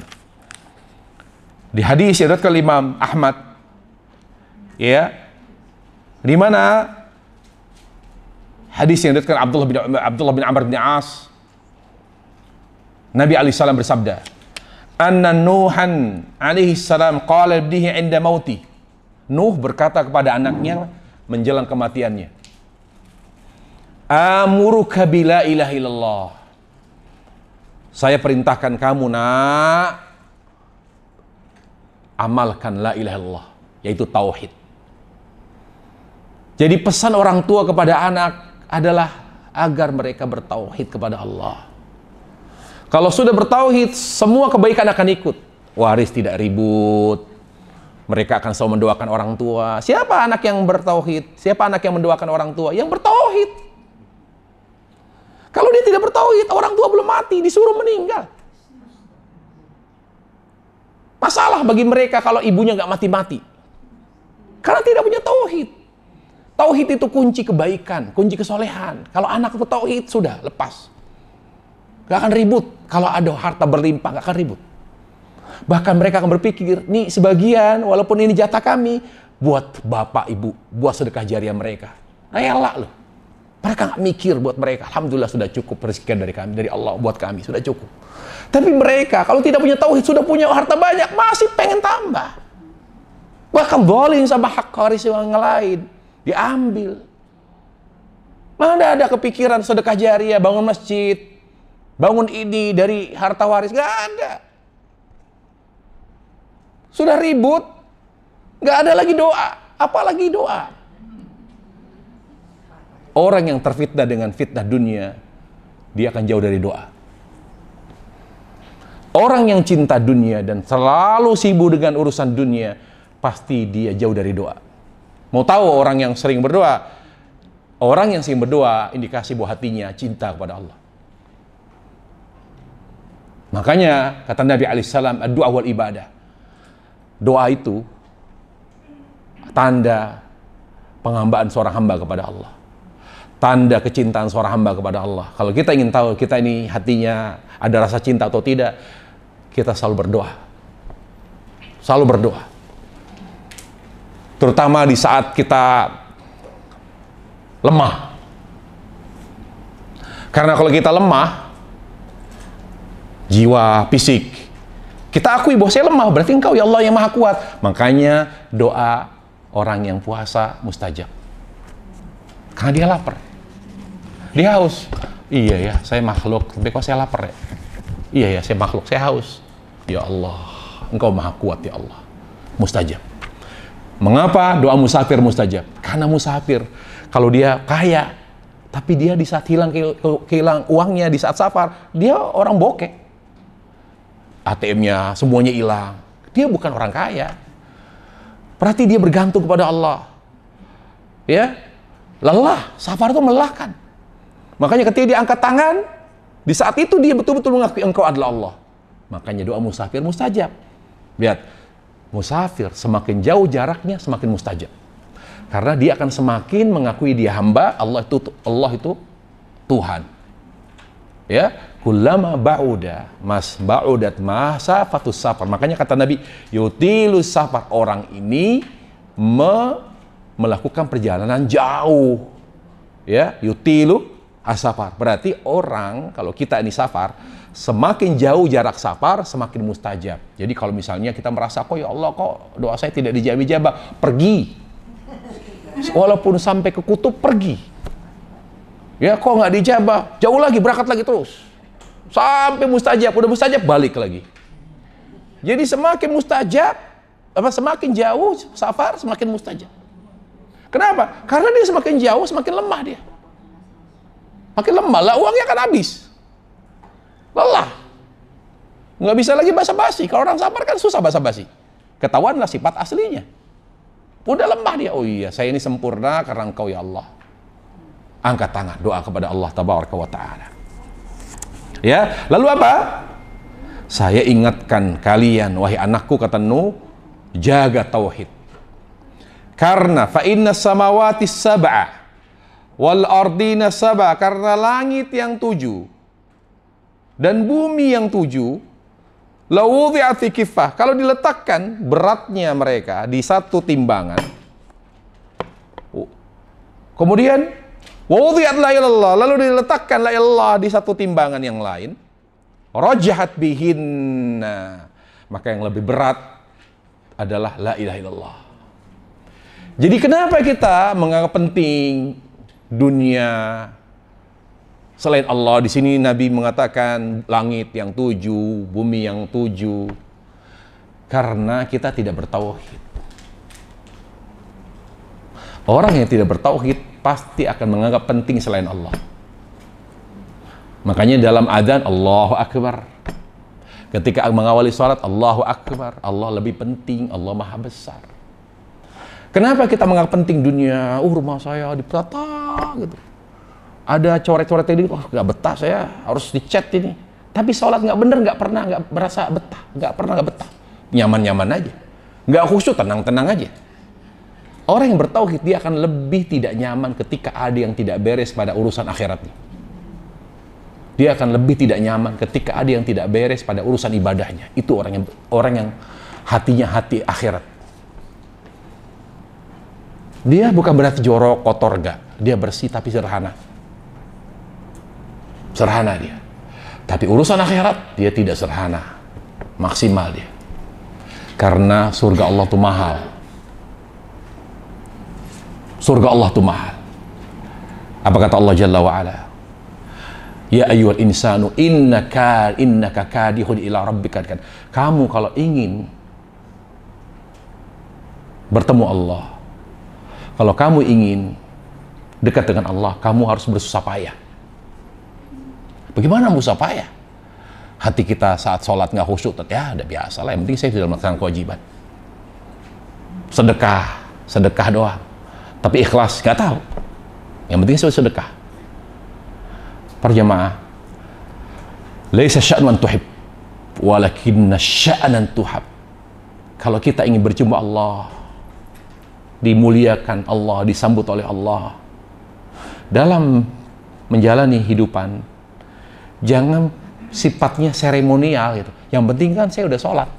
Di hadis yang diriwayatkan Imam Ahmad, ya, di mana hadis yang diriwayatkan Abdullah bin Amr bin As, Nabi alaihissalam bersabda, Anna Nuhan alaihissalam qala ibnihi inda mauti. Nuh berkata kepada anaknya menjelang kematiannya, Amuruka bila ilaha illallah. Saya perintahkan kamu, nak, amalkan la ilaha illallah, yaitu tauhid. Jadi pesan orang tua kepada anak adalah agar mereka bertauhid kepada Allah. Kalau sudah bertauhid, semua kebaikan akan ikut. Waris tidak ribut. Mereka akan selalu mendoakan orang tua. Siapa anak yang bertauhid? Siapa anak yang mendoakan orang tua? Yang bertauhid. Kalau dia tidak bertauhid, orang tua belum mati, disuruh meninggal. Masalah bagi mereka kalau ibunya nggak mati-mati. Karena tidak punya tauhid. Tauhid itu kunci kebaikan, kunci kesolehan. Kalau anak bertauhid, sudah, lepas. Gak akan ribut. Kalau ada harta berlimpah, gak akan ribut. Bahkan mereka akan berpikir, nih sebagian, walaupun ini jatah kami, buat bapak, ibu, buat sedekah jariah mereka. Rela loh. Mereka gak mikir buat mereka. Alhamdulillah sudah cukup rezeki dari kami, dari Allah buat kami, sudah cukup. Tapi mereka, kalau tidak punya tauhid, sudah punya harta banyak, masih pengen tambah. Bahkan boleh sama hak waris yang lain. Diambil. Mana ada kepikiran sedekah jariah, bangun masjid, bangun ini dari harta waris, gak ada. Sudah ribut, gak ada lagi doa, apalagi doa. Orang yang terfitnah dengan fitnah dunia, dia akan jauh dari doa. Orang yang cinta dunia dan selalu sibuk dengan urusan dunia, pasti dia jauh dari doa. Mau tahu orang yang sering berdoa? Orang yang sering berdoa, indikasi bahwa hatinya cinta kepada Allah. Makanya kata Nabi alaihissalam, doa wal ibadah. Doa itu tanda penghambaan seorang hamba kepada Allah. Tanda kecintaan seorang hamba kepada Allah. Kalau kita ingin tahu kita ini hatinya ada rasa cinta atau tidak, kita selalu berdoa. Selalu berdoa. Terutama di saat kita lemah. Karena kalau kita lemah, jiwa, fisik, kita akui bahwa saya lemah, berarti engkau ya Allah yang maha kuat. Makanya doa orang yang puasa mustajab. Karena dia lapar. Dia haus. Iya ya, saya makhluk, tapi kok saya lapar ya? Iya ya, saya makhluk, saya haus. Ya Allah, engkau maha kuat ya Allah. Mustajab. Mengapa doa musafir mustajab? Karena musafir, kalau dia kaya, tapi dia di saat hilang uangnya, di saat safar, dia orang bokeh. ATM-nya semuanya hilang. Dia bukan orang kaya. Berarti dia bergantung kepada Allah. Ya, lelah. Safar itu melelahkan. Makanya ketika dia angkat tangan, di saat itu dia betul-betul mengakui engkau adalah Allah. Makanya doa musafir mustajab. Lihat, musafir semakin jauh jaraknya semakin mustajab. Karena dia akan semakin mengakui dia hamba, Allah itu Tuhan. Ya, kullama ba'uda ba'udat masafatus safar. Makanya kata Nabi, yutilus safar, orang ini melakukan perjalanan jauh. Ya, yutilu asafar. Berarti orang, kalau kita ini safar, semakin jauh jarak safar, semakin mustajab. Jadi kalau misalnya kita merasa, kok ya Allah, kok doa saya tidak dijabah-jabah, pergi. Walaupun sampai ke kutub, pergi. Ya, kok nggak dijabah, jauh lagi, berangkat lagi terus. Sampai mustajab, udah mustajab, balik lagi. Jadi semakin mustajab, semakin jauh safar, semakin mustajab. Kenapa? Karena dia semakin jauh, semakin lemah dia. Makin lemah, lah uangnya akan habis. Lelah. Nggak bisa lagi basa-basi. Kalau orang safar kan susah basa-basi. Ketahuanlah sifat aslinya. Udah lemah dia. Oh iya, saya ini sempurna karena engkau ya Allah. Angkat tangan, doa kepada Allah Tabaraka wa Ta'ala. Ya, lalu apa? Saya ingatkan kalian, wahai anakku, kata Nuh, jaga tauhid. Karena fa inna samawati sab'a wal ardina sab'a, karena langit yang 7 dan bumi yang 7, la wudi'at fi kiffah, kalau diletakkan beratnya mereka di satu timbangan. Kemudian wa wudi'at la ilallah, lalu diletakkan la ilallah di satu timbangan yang lain. Rajahat bihinna, maka yang lebih berat adalah la ilaha illallah. Jadi kenapa kita menganggap penting dunia selain Allah? Di sini Nabi mengatakan langit yang 7, bumi yang 7, karena kita tidak bertauhid. Orang yang tidak bertauhid pasti akan menganggap penting selain Allah. Makanya dalam adzan Allahu Akbar, ketika mengawali sholat Allahu Akbar, Allah lebih penting, Allah maha besar. Kenapa kita menganggap penting dunia? Rumah saya ditata gitu, ada coret-coret ini, nggak betah, saya harus dicat ini. Tapi sholat nggak bener, nggak berasa betah, nggak betah, nyaman-nyaman aja, nggak khusyuk, tenang-tenang aja. Orang yang bertauhid dia akan lebih tidak nyaman ketika ada yang tidak beres pada urusan akhiratnya. Dia akan lebih tidak nyaman ketika ada yang tidak beres pada urusan ibadahnya. Itu orang yang hatinya hati akhirat. Dia bukan berarti jorok, kotor, enggak. Dia bersih tapi sederhana. Sederhana dia. Tapi urusan akhirat dia tidak sederhana. Maksimal dia. Karena surga Allah itu mahal. Surga Allah itu mahal. Apa kata Allah Jalla wa'ala? Ya ayyuhal insanu innaka kadihun ila rabbika. Kamu kalau ingin bertemu Allah, kalau kamu ingin dekat dengan Allah, kamu harus bersusah payah. Bagaimana bersusah payah? Hati kita saat sholat nggak khusyuk, ya udah biasa lah, yang penting saya sudah melaksanakan kewajiban. Sedekah doang, tapi ikhlas nggak tahu. Yang penting saya sedekah. Perjamaah, laisa sya'nan tuhib, walakinna sya'nan tuhab. Kalau kita ingin berjumpa Allah, dimuliakan Allah, disambut oleh Allah dalam menjalani hidupan, jangan sifatnya seremonial gitu. Yang penting kan saya udah sholat,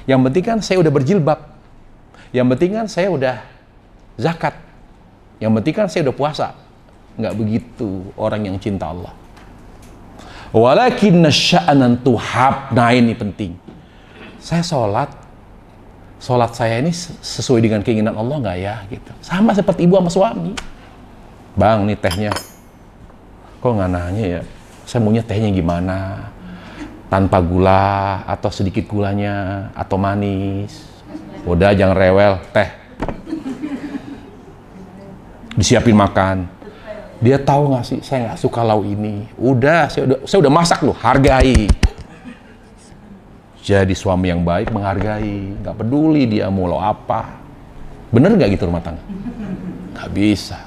yang penting kan saya udah berjilbab, yang penting kan saya udah zakat, yang penting kan saya udah puasa. Nggak begitu orang yang cinta Allah. Walakinna sya'nan tuhab. Nah ini penting. Saya sholat saya ini sesuai dengan keinginan Allah nggak ya? Gitu. Sama seperti ibu sama suami. Bang, nih tehnya. Kok nggak nanya ya? Saya maunya tehnya gimana? Tanpa gula atau sedikit gulanya atau manis? Udah jangan rewel, teh. Disiapin makan. Dia tahu nggak sih, saya nggak suka lauk ini. Udah, saya udah masak loh, hargai. Jadi suami yang baik menghargai, nggak peduli dia mau lauk apa. Bener nggak gitu rumah tangga? Nggak bisa.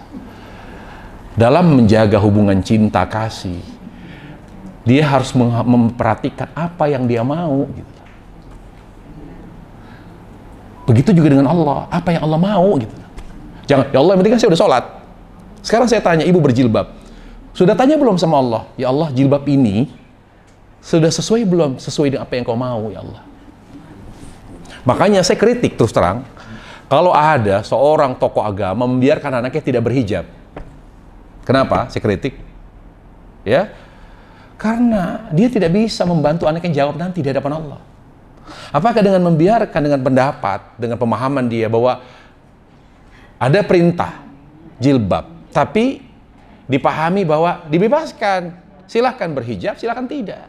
Dalam menjaga hubungan cinta kasih, dia harus memperhatikan apa yang dia mau. Gitu. Begitu juga dengan Allah, apa yang Allah mau. Gitu. Jangan, ya Allah, yang penting kan saya udah sholat. Sekarang saya tanya, ibu berjilbab. Sudah tanya belum sama Allah? Ya Allah, jilbab ini sudah sesuai belum? Sesuai dengan apa yang kau mau, ya Allah. Makanya saya kritik terus terang, kalau ada seorang tokoh agama membiarkan anaknya tidak berhijab. Kenapa? Saya kritik. Ya, karena dia tidak bisa membantu anaknya jawab nanti di hadapan Allah. Apakah dengan membiarkan, dengan pendapat, dengan pemahaman dia bahwa ada perintah jilbab, tapi dipahami bahwa dibebaskan, silahkan berhijab, silahkan tidak.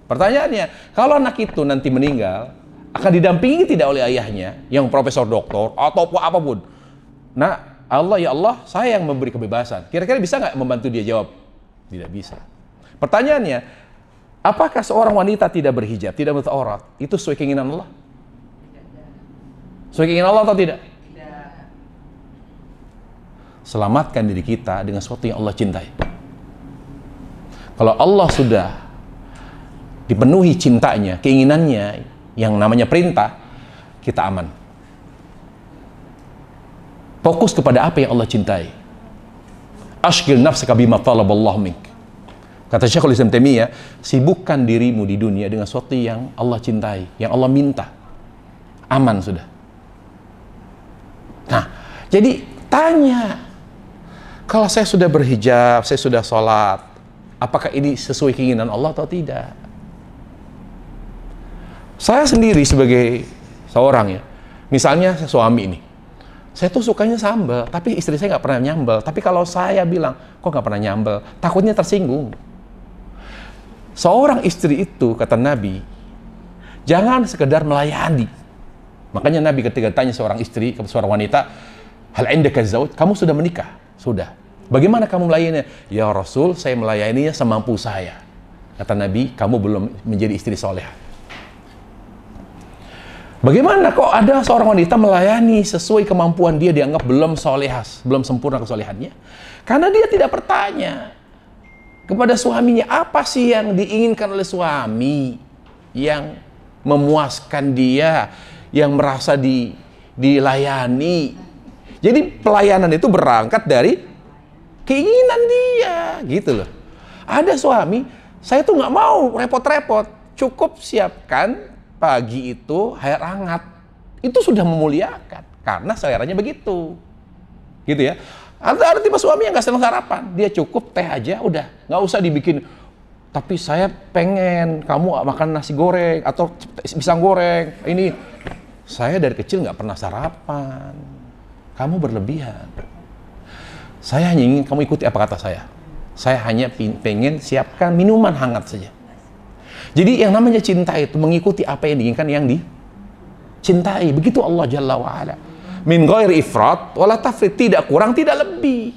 Pertanyaannya, kalau anak itu nanti meninggal, akan didampingi tidak oleh ayahnya yang profesor doktor atau apapun? Nah, Allah, ya Allah, saya yang memberi kebebasan. Kira-kira bisa nggak membantu dia jawab? Tidak bisa. Pertanyaannya, apakah seorang wanita tidak berhijab, tidak menutup aurat, itu sesuai keinginan Allah? Sesuai keinginan Allah atau tidak? Selamatkan diri kita dengan sesuatu yang Allah cintai. Kalau Allah sudah dipenuhi cintanya, keinginannya, yang namanya perintah, kita aman. Fokus kepada apa yang Allah cintai. Ashghil nafsaka bima talaballahu mink. Kata Syekhul Islam Taimiyah, sibukkan dirimu di dunia dengan sesuatu yang Allah cintai, yang Allah minta. Aman sudah. Nah, jadi tanya, kalau saya sudah berhijab, saya sudah sholat, apakah ini sesuai keinginan Allah atau tidak? Saya sendiri sebagai seorang ya, misalnya suami ini, saya tuh sukanya sambal, tapi istri saya nggak pernah nyambel. Tapi kalau saya bilang, kok nggak pernah nyambel, takutnya tersinggung. Seorang istri itu, kata Nabi, jangan sekedar melayani. Makanya Nabi ketika tanya seorang istri, seorang wanita, hal indaka zauj, kamu sudah menikah? Sudah. Bagaimana kamu melayaninya? Ya Rasul, saya melayaninya semampu saya. Kata Nabi, kamu belum menjadi istri soleh. Bagaimana kok ada seorang wanita melayani sesuai kemampuan dia, dianggap belum solehas, belum sempurna kesolehannya? Karena dia tidak bertanya kepada suaminya, apa sih yang diinginkan oleh suami, yang memuaskan dia, yang merasa dilayani. Jadi pelayanan itu berangkat dari keinginan dia, gitu loh. Ada suami, saya tuh nggak mau repot-repot, cukup siapkan pagi itu air hangat, itu sudah memuliakan, karena seleranya begitu, gitu ya. Ada tipe suami yang nggak senang sarapan, dia cukup teh aja, udah, nggak usah dibikin. Tapi saya pengen kamu makan nasi goreng atau pisang goreng. Ini saya dari kecil nggak pernah sarapan, kamu berlebihan. Saya hanya ingin kamu ikuti apa kata saya. Saya hanya pengen siapkan minuman hangat saja. Jadi yang namanya cinta itu mengikuti apa yang diinginkan yang dicintai. Begitu Allah Jalla wa'ala. Min ghairi ifrat wala tafrit, tidak kurang tidak lebih,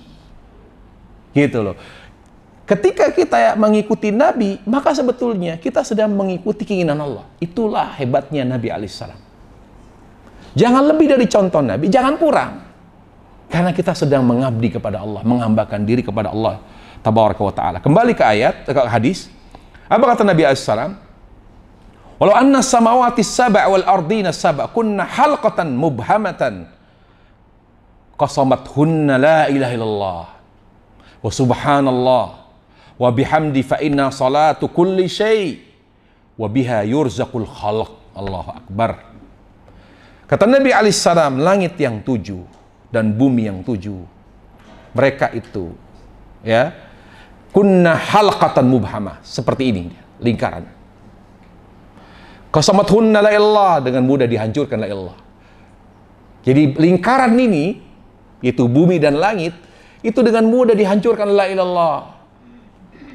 gitu loh. Ketika kita mengikuti Nabi, maka sebetulnya kita sedang mengikuti keinginan Allah. Itulah hebatnya Nabi alaihissalam. Jangan lebih dari contoh Nabi, jangan kurang, karena kita sedang mengabdi kepada Allah, menghambakan diri kepada Allah tabaraka wa ta'ala. Kembali ke ayat, ke hadis, apa kata Nabi alaihissalam? Walau anna samawati sab'a wal ardina sab'a kunna halqatan mubhamatan qasamathunna la ilaha illallah wa subhanallah wa bihamdi fa inna salatu kulli syai wa biha yurzaqul khalq. Allahu akbar. Kata Nabi alaihissalam, langit yang 7 dan bumi yang 7, mereka itu ya kunna halqatan mubhamah, seperti ini lingkaran. Qasamathunna la ilallah, dengan mudah dihancurkan la ilallah. Jadi lingkaran ini, itu bumi dan langit, itu dengan mudah dihancurkan la ilallah.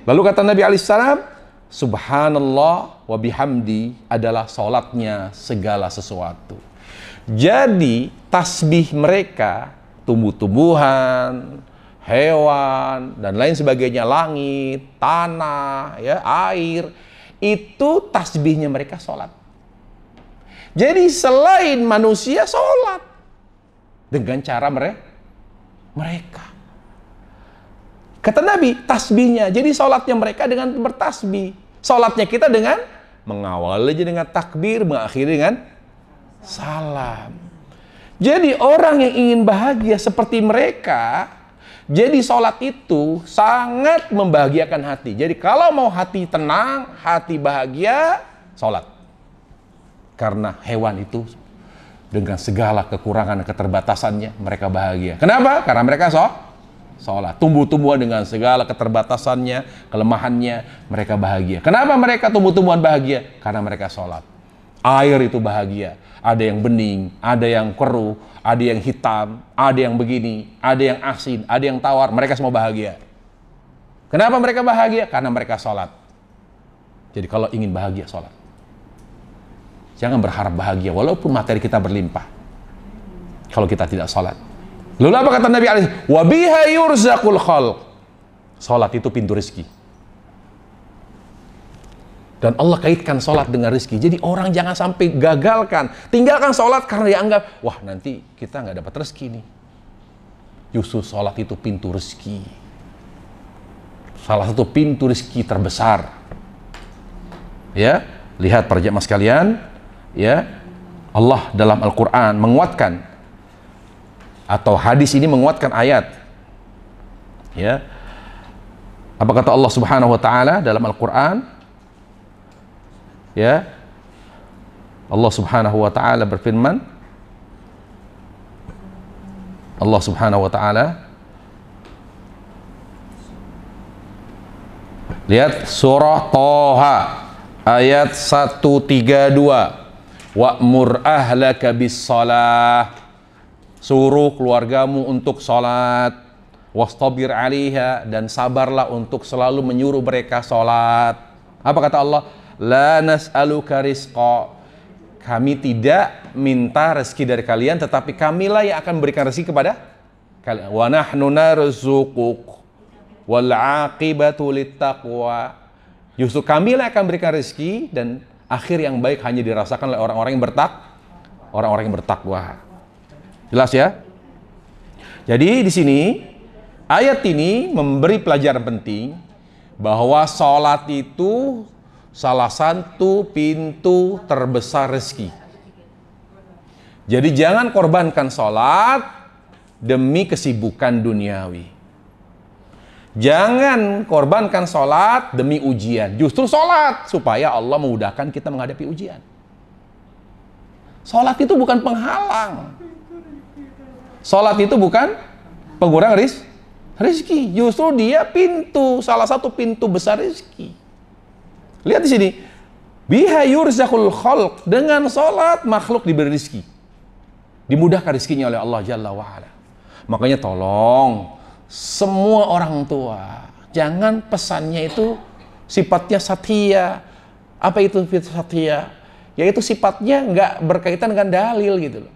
Lalu kata Nabi alaihissalam, subhanallah wa bihamdi adalah salatnya segala sesuatu. Jadi tasbih mereka, tumbuh-tumbuhan, hewan dan lain sebagainya, langit, tanah, ya, air, itu tasbihnya mereka sholat. Jadi selain manusia sholat dengan cara mereka. Kata Nabi, tasbihnya. Jadi sholatnya mereka dengan bertasbih. Sholatnya kita dengan mengawali dengan takbir, mengakhiri dengan salam. Jadi orang yang ingin bahagia seperti mereka, jadi sholat itu sangat membahagiakan hati. Jadi kalau mau hati tenang, hati bahagia, sholat. Karena hewan itu dengan segala kekurangan dan keterbatasannya, mereka bahagia. Kenapa? Karena mereka sholat. Tumbuh-tumbuhan dengan segala keterbatasannya, kelemahannya, mereka bahagia. Kenapa mereka tumbuh-tumbuhan bahagia? Karena mereka sholat. Air itu bahagia. Ada yang bening, ada yang keruh, ada yang hitam, ada yang begini, ada yang asin, ada yang tawar. Mereka semua bahagia. Kenapa mereka bahagia? Karena mereka sholat. Jadi kalau ingin bahagia, sholat. Jangan berharap bahagia walaupun materi kita berlimpah, kalau kita tidak sholat. Lalu apa kata Nabi alaihi wasallam? Wa biha yurzaqul khalq. Sholat itu pintu rezeki. Dan Allah kaitkan sholat dengan rezeki. Jadi orang jangan sampai gagalkan, tinggalkan sholat karena dianggap, wah nanti kita nggak dapat rezeki nih. Justru sholat itu pintu rezeki. Salah satu pintu rezeki terbesar. Ya, lihat para jemaah sekalian, ya, Allah dalam Al-Quran menguatkan Atau hadis ini menguatkan ayat. Ya. Apa kata Allah Subhanahu wa taala dalam Al-Qur'an? Ya. Allah Subhanahu wa taala berfirman, Allah Subhanahu wa taala, lihat surah Thaha ayat 132, wa'mur ahlaka bis-shalah, suruh keluargamu untuk salat, wastabir 'alaiha, dan sabarlah untuk selalu menyuruh mereka salat. Apa kata Allah? La nas'aluka rizqa, kami tidak minta rezeki dari kalian, tetapi kamilah yang akan memberikan rezeki kepada kalian. Wa nahnu narzuquk wal 'aqibatu littaqwa, justru kamilah akan berikan rezeki dan akhir yang baik hanya dirasakan oleh orang-orang yang bertakwa. Jelas ya? Jadi di sini ayat ini memberi pelajaran penting bahwa sholat itu salah satu pintu terbesar rezeki. Jadi jangan korbankan sholat demi kesibukan duniawi. Jangan korbankan sholat demi ujian. Justru sholat supaya Allah memudahkan kita menghadapi ujian. Sholat itu bukan penghalang. Sholat itu bukan pengurang rezeki. Justru dia pintu, salah satu pintu besar rezeki. Lihat di sini. Biha yurzaqul khalq, dengan sholat makhluk diberi rezeki. Dimudahkan rezekinya oleh Allah Jalla wa'ala. Makanya tolong semua orang tua, jangan pesannya itu sifatnya satya. Apa itu satya? Yaitu sifatnya nggak berkaitan dengan dalil gitu loh.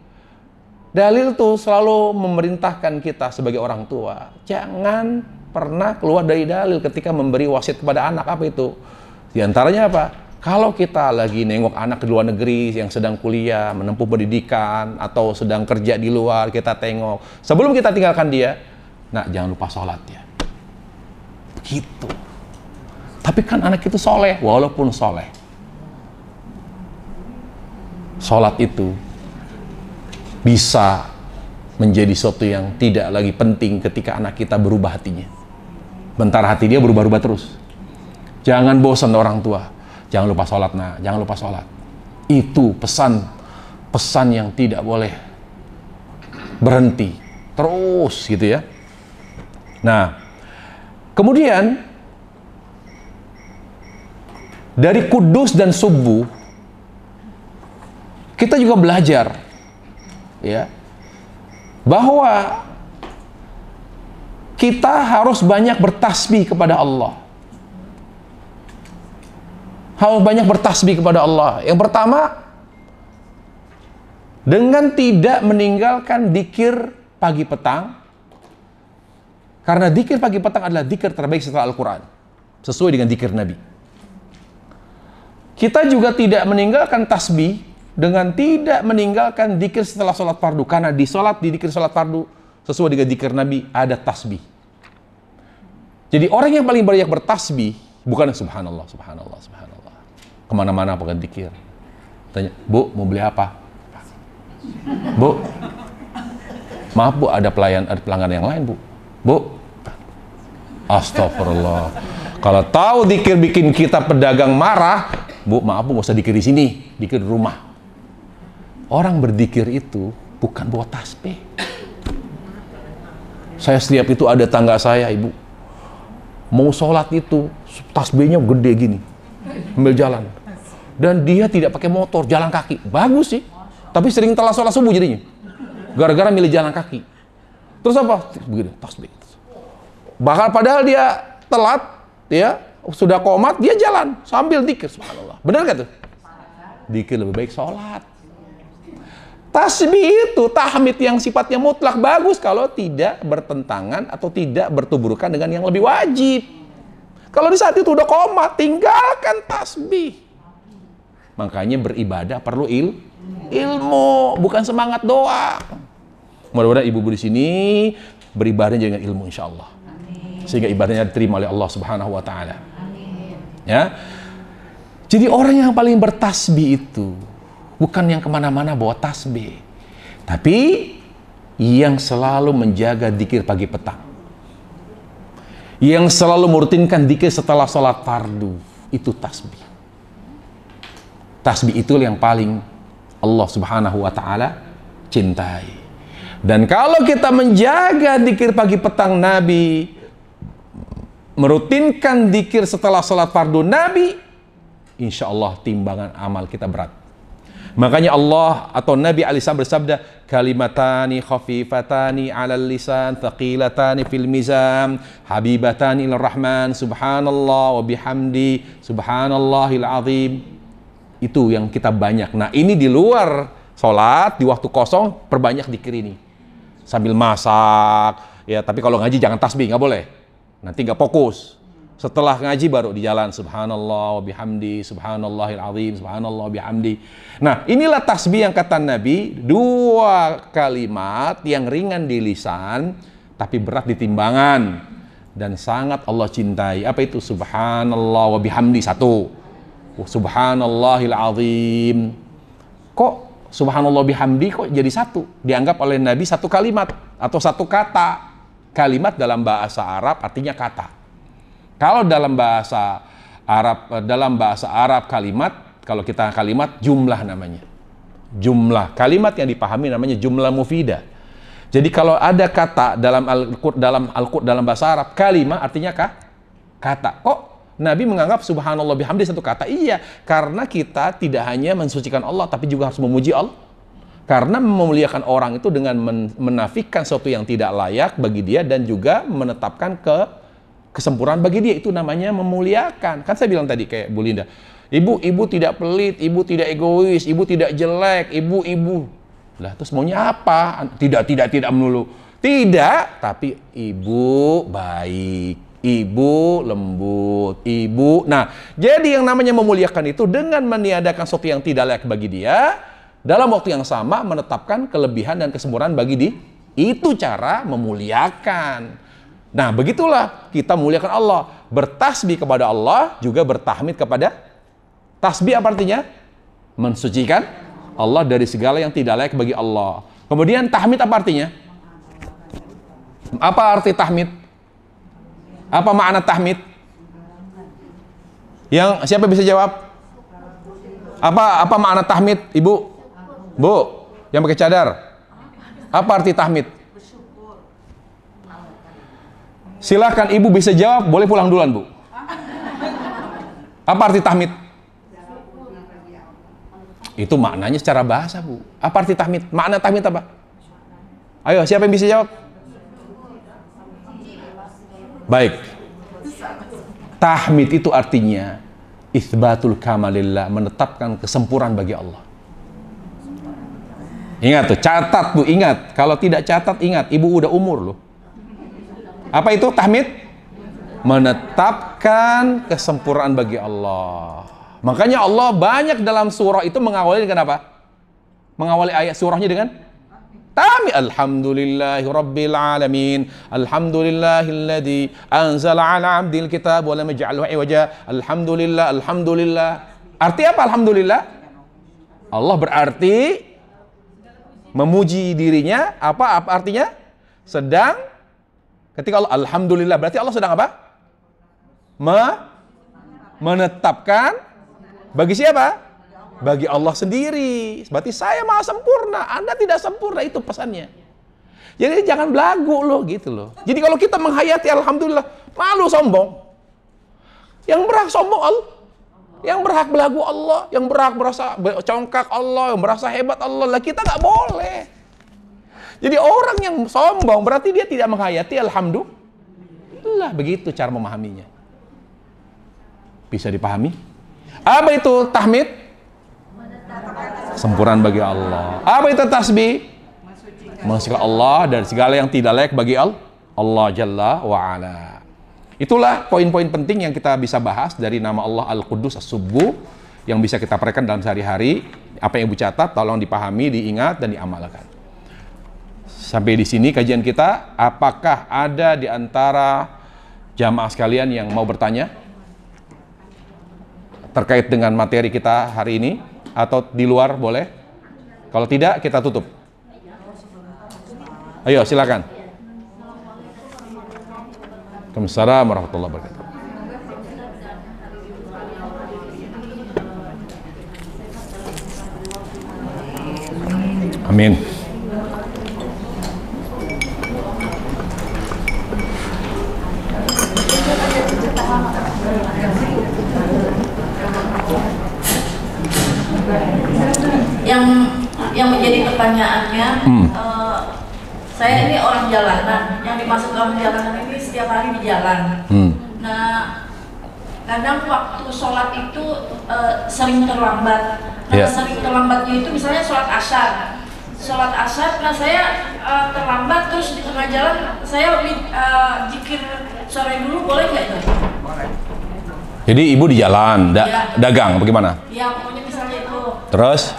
Dalil tuh selalu memerintahkan kita sebagai orang tua, jangan pernah keluar dari dalil ketika memberi wasiat kepada anak. Apa itu? Di antaranya apa? Kalau kita lagi nengok anak ke luar negeri yang sedang kuliah, menempuh pendidikan, atau sedang kerja di luar, kita tengok. Sebelum kita tinggalkan dia, nah, jangan lupa sholat ya. Begitu. Tapi kan anak itu soleh, walaupun soleh. Sholat itu bisa menjadi sesuatu yang tidak lagi penting ketika anak kita berubah hatinya. Bentar hati dia berubah-ubah terus. Jangan bosan orang tua. Jangan lupa sholat, nah, jangan lupa sholat. Itu pesan yang tidak boleh berhenti. Terus gitu ya. Nah, kemudian dari kudus dan subuh kita juga belajar ya bahwa kita harus banyak bertasbih kepada Allah. Harus banyak bertasbih kepada Allah. Yang pertama, dengan tidak meninggalkan dzikir pagi petang. Karena dzikir pagi petang adalah dzikir terbaik setelah Al-Quran. Sesuai dengan dzikir Nabi. Kita juga tidak meninggalkan tasbih dengan tidak meninggalkan dzikir setelah sholat fardu. Karena di dzikir sholat fardu, sesuai dengan dzikir Nabi, ada tasbih. Jadi orang yang paling banyak bertasbih, bukan subhanallah, subhanallah, subhanallah. Kemana-mana pakai dzikir. Tanya, Bu, mau beli apa? Bu, maaf Bu, ada pelanggan yang lain Bu. Bu, astagfirullah. Kalau tahu dzikir bikin kita pedagang marah, Bu, maaf Bu, nggak usah dzikir di sini, dzikir di rumah. Orang berzikir itu bukan buat tasbih. Saya setiap itu ada tangga saya, Ibu. Mau sholat itu, tasbihnya gede gini. Ambil jalan. Dan dia tidak pakai motor, jalan kaki. Bagus sih. Tapi sering telat sholat subuh jadinya. Gara-gara milih jalan kaki. Terus apa? Begini, tasbih. Bahkan padahal dia telat, ya, sudah qomat, dia jalan sambil dzikir, subhanallah. Benar gak tuh? Dzikir lebih baik sholat. Tasbih itu tahmid yang sifatnya mutlak bagus kalau tidak bertentangan atau tidak bertuburkan dengan yang lebih wajib. Kalau di saat itu udah qomat, tinggalkan tasbih. Makanya beribadah perlu ilmu, bukan semangat doang. Mudah-mudahan ibu-ibu di sini beribadah dengan ilmu, insya Allah. Sehingga ibadahnya diterima oleh Allah Subhanahu wa Ta'ala. Ya, jadi orang yang paling bertasbih itu bukan yang kemana-mana bawa tasbih, tapi yang selalu menjaga dzikir pagi petang, yang selalu merutinkan dzikir setelah sholat fardu, itu tasbih. Tasbih itu yang paling Allah Subhanahu wa Ta'ala cintai. Dan kalau kita menjaga dzikir pagi petang Nabi, merutinkan dzikir setelah sholat fardu Nabi, insya Allah timbangan amal kita berat. Makanya Allah atau Nabi Alisa bersabda, kalimatani khafifatani alal lisan, thaqilatani fil mizan, habibatani ilar rahman, subhanallah wa bihamdi, subhanallahil azim. Itu yang kita banyak. Nah, ini di luar sholat, di waktu kosong, perbanyak dzikir ini. Sambil masak, ya, tapi kalau ngaji jangan tasbih, nggak boleh. Nanti nggak fokus. Setelah ngaji baru di jalan, subhanallah wa bihamdi, subhanallahil azim, subhanallah wa bihamdi. Nah, inilah tasbih yang kata Nabi, dua kalimat yang ringan di lisan, tapi berat di timbangan. Dan sangat Allah cintai. Apa itu? Subhanallah wa bihamdi, satu. Subhanallahil azim. Kok subhanallah bihamdi kok jadi satu? Dianggap oleh Nabi satu kalimat atau satu kata. Kalimat dalam bahasa Arab artinya kata. Kalau dalam bahasa Arab kalimat, kalau kita kalimat jumlah namanya. Jumlah. Kalimat yang dipahami namanya jumlah mufidah. Jadi kalau ada kata dalam bahasa Arab, kalimat artinya kata. Kok Nabi menganggap subhanallah bihamdi satu kata? Iya, karena kita tidak hanya mensucikan Allah, tapi juga harus memuji Allah. Karena memuliakan orang itu dengan menafikan sesuatu yang tidak layak bagi dia dan juga menetapkan kesempurnaan bagi dia, itu namanya memuliakan. Kan saya bilang tadi kayak Bu Linda, ibu tidak pelit, ibu tidak egois, ibu tidak jelek, ibu. Lah terus maunya apa? Tidak melulu. Tidak, tapi ibu baik, ibu lembut, ibu. Nah, jadi yang namanya memuliakan itu dengan meniadakan sesuatu yang tidak layak bagi dia, dalam waktu yang sama menetapkan kelebihan dan kesempurnaan bagi dia. Itu cara memuliakan. Nah, begitulah kita muliakan Allah. Bertasbih kepada Allah, juga bertahmid kepada. Tasbih apa artinya? Mensucikan Allah dari segala yang tidak layak bagi Allah. Kemudian tahmid apa artinya? Apa arti tahmid? Apa makna tahmid? Siapa bisa jawab? Apa makna tahmid, Ibu? Bu, yang pakai cadar. Apa arti tahmid? Silakan ibu bisa jawab, boleh pulang duluan, Bu. Apa arti tahmid? Itu maknanya secara bahasa, Bu. Apa arti tahmid? Makna tahmid apa? Ayo, siapa yang bisa jawab? Baik. Tahmid itu artinya itsbatul kamalillah, menetapkan kesempurnaan bagi Allah. Ingat tuh, catat Bu, ingat. Kalau tidak catat, ingat, ibu udah umur loh. Apa itu tahmid? Menetapkan kesempurnaan bagi Allah. Makanya Allah banyak dalam surah itu mengawali dengan apa? Mengawali ayat surahnya dengan tahmid. Alhamdulillahi rabbil alamin. Alhamdulillahilladzi anzala ala 'abdil kitab wa lam yaj'alhu iwaja. Alhamdulillah. Arti apa alhamdulillah? Allah berarti memuji dirinya. Apa artinya? Sedang. Ketika Allah alhamdulillah, berarti Allah sedang apa? Menetapkan bagi siapa? Bagi Allah sendiri. Berarti saya maha sempurna, Anda tidak sempurna, itu pesannya. Jadi jangan belagu loh, gitu loh. Jadi kalau kita menghayati alhamdulillah, malu sombong. Yang berhak sombong Allah. Yang berhak belagu Allah, yang berhak merasa congkak Allah, yang merasa hebat Allah. Lah kita nggak boleh. Jadi orang yang sombong berarti dia tidak menghayati alhamdulillah. Begitu cara memahaminya. Bisa dipahami? Apa itu tahmid? Sempurnaan bagi Allah. Apa itu tasbih? Mensucikan Allah dari segala yang tidak layak bagi Allah Jalla wa'ala. Itulah poin-poin penting yang kita bisa bahas dari nama Allah Al-Quddus As-Subbuh yang bisa kita praktekkan dalam sehari-hari. Apa yang Ibu catat, tolong dipahami, diingat, dan diamalkan. Sampai di sini kajian kita. Apakah ada di antara jamaah sekalian yang mau bertanya terkait dengan materi kita hari ini? Atau di luar boleh? Kalau tidak, kita tutup. Ayo silakan. Waalaikumsalam warahmatullahi wabarakatuh. Amin. Yang menjadi pertanyaannya, saya ini orang jalanan, yang dimaksud orang jalanan ini setiap hari di jalan. Nah, kadang waktu sholat itu sering terlambat. Nah, sering terlambatnya itu misalnya sholat asar. Nah saya terlambat, terus di tengah jalan saya zikir sore dulu, boleh nggak itu? Boleh. Jadi ibu di jalan, dagang, bagaimana? Ya, pokoknya misalnya itu. Terus?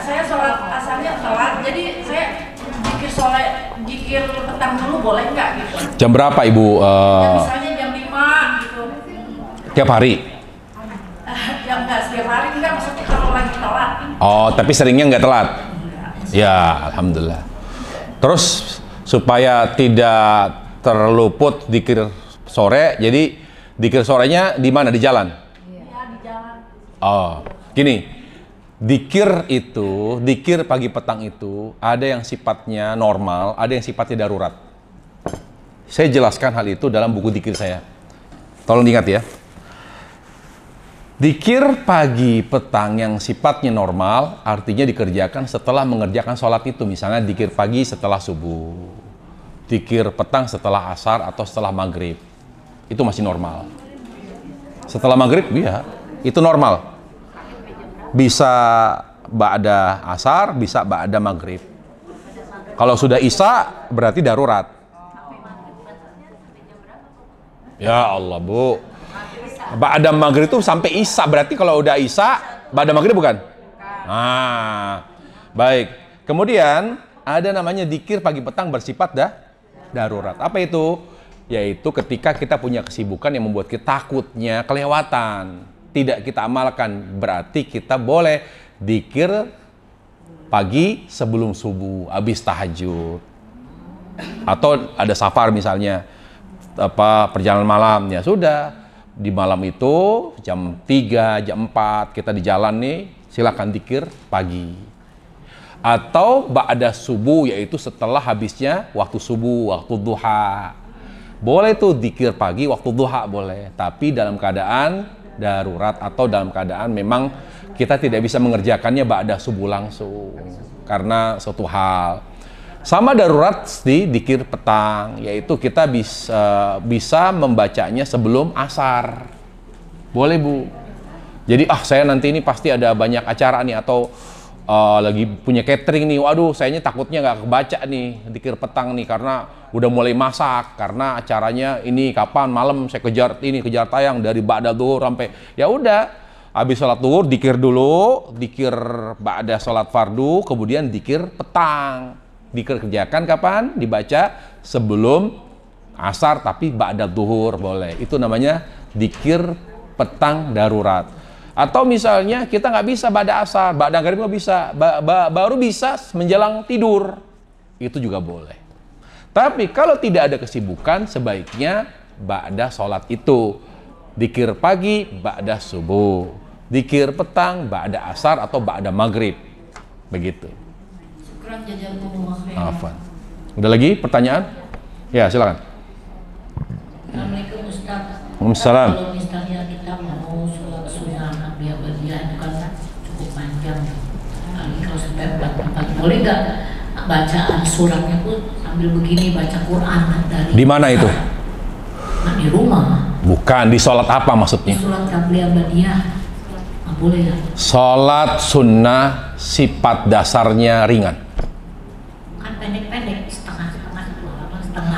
Saya sholat asarnya telat, jadi saya zikir petang dulu, boleh nggak gitu? Jam berapa ibu? Ya, misalnya jam 5 gitu. Tiap hari? Ya nggak setiap hari, enggak, maksudnya kalau lagi telat. Oh, tapi seringnya nggak telat? Ya, alhamdulillah. Terus supaya tidak terluput zikir sore, jadi zikir sorenya di mana? Di jalan? Iya, di jalan. Oh, gini. Zikir pagi petang itu ada yang sifatnya normal, ada yang sifatnya darurat. Saya jelaskan hal itu dalam buku zikir saya. Tolong diingat ya. Zikir pagi petang yang sifatnya normal artinya dikerjakan setelah mengerjakan sholat itu. Misalnya zikir pagi setelah subuh, zikir petang setelah asar atau setelah maghrib. Itu masih normal. Setelah maghrib, ya, itu normal. Bisa ba'da asar, bisa ba'da maghrib. Kalau sudah isya, berarti darurat. Ya Allah, Bu. Ba'da maghrib itu sampai isya, berarti kalau udah isya, ba'da maghrib bukan? Nah, baik. Kemudian, ada namanya zikir pagi petang bersifat darurat. Apa itu? Yaitu ketika kita punya kesibukan yang membuat kita takutnya kelewatan, tidak kita amalkan, berarti kita boleh zikir pagi sebelum subuh, habis tahajud. Atau ada safar misalnya, perjalanan malam, ya sudah, di malam itu jam 3, jam 4 kita di jalan nih, silakan zikir pagi. Atau ba'da subuh, yaitu setelah habisnya waktu subuh, waktu duha. Boleh tuh zikir pagi waktu duha, boleh, tapi dalam keadaan darurat atau dalam keadaan memang kita tidak bisa mengerjakannya ba'da subuh langsung karena suatu hal. Sama darurat di zikir petang, yaitu kita bisa membacanya sebelum asar. Boleh, Bu. Jadi saya nanti ini pasti ada banyak acara nih, atau lagi punya catering nih, waduh sayanya takutnya nggak kebaca nih zikir petang nih karena udah mulai masak, karena acaranya ini kapan malam, saya kejar tayang dari ba'da zuhur sampai, ya udah habis sholat zuhur zikir dulu, zikir ba'da sholat fardu, kemudian zikir petang. Zikir kerjakan kapan? Dibaca sebelum asar tapi ba'da zuhur boleh. Itu namanya zikir petang darurat. Atau misalnya kita nggak bisa ba'da asar, ba'da maghrib nggak bisa, baru bisa menjelang tidur, itu juga boleh. Tapi kalau tidak ada kesibukan, sebaiknya ba'da sholat itu. Zikir pagi, ba'da subuh. Zikir petang, ba'da asar atau ba'da maghrib. Begitu. Afwan. Udah lagi pertanyaan? Ya, silakan. Assalamualaikum Ustaz. Waalaikumsalam. Kalau misalnya kita mau sholat sunnah Nabi-Abadiyah itu kan cukup panjang. Kalau sampai 4 boleh nggak bacaan suratnya pun sambil begini baca Quran dari? Di mana itu? Nah, di rumah. Bukan, di sholat apa maksudnya? Di sholat Nabi-Abadiyah. Nah, boleh ya? Sholat sunnah sifat dasarnya ringan. Kan pendek-pendek, setengah.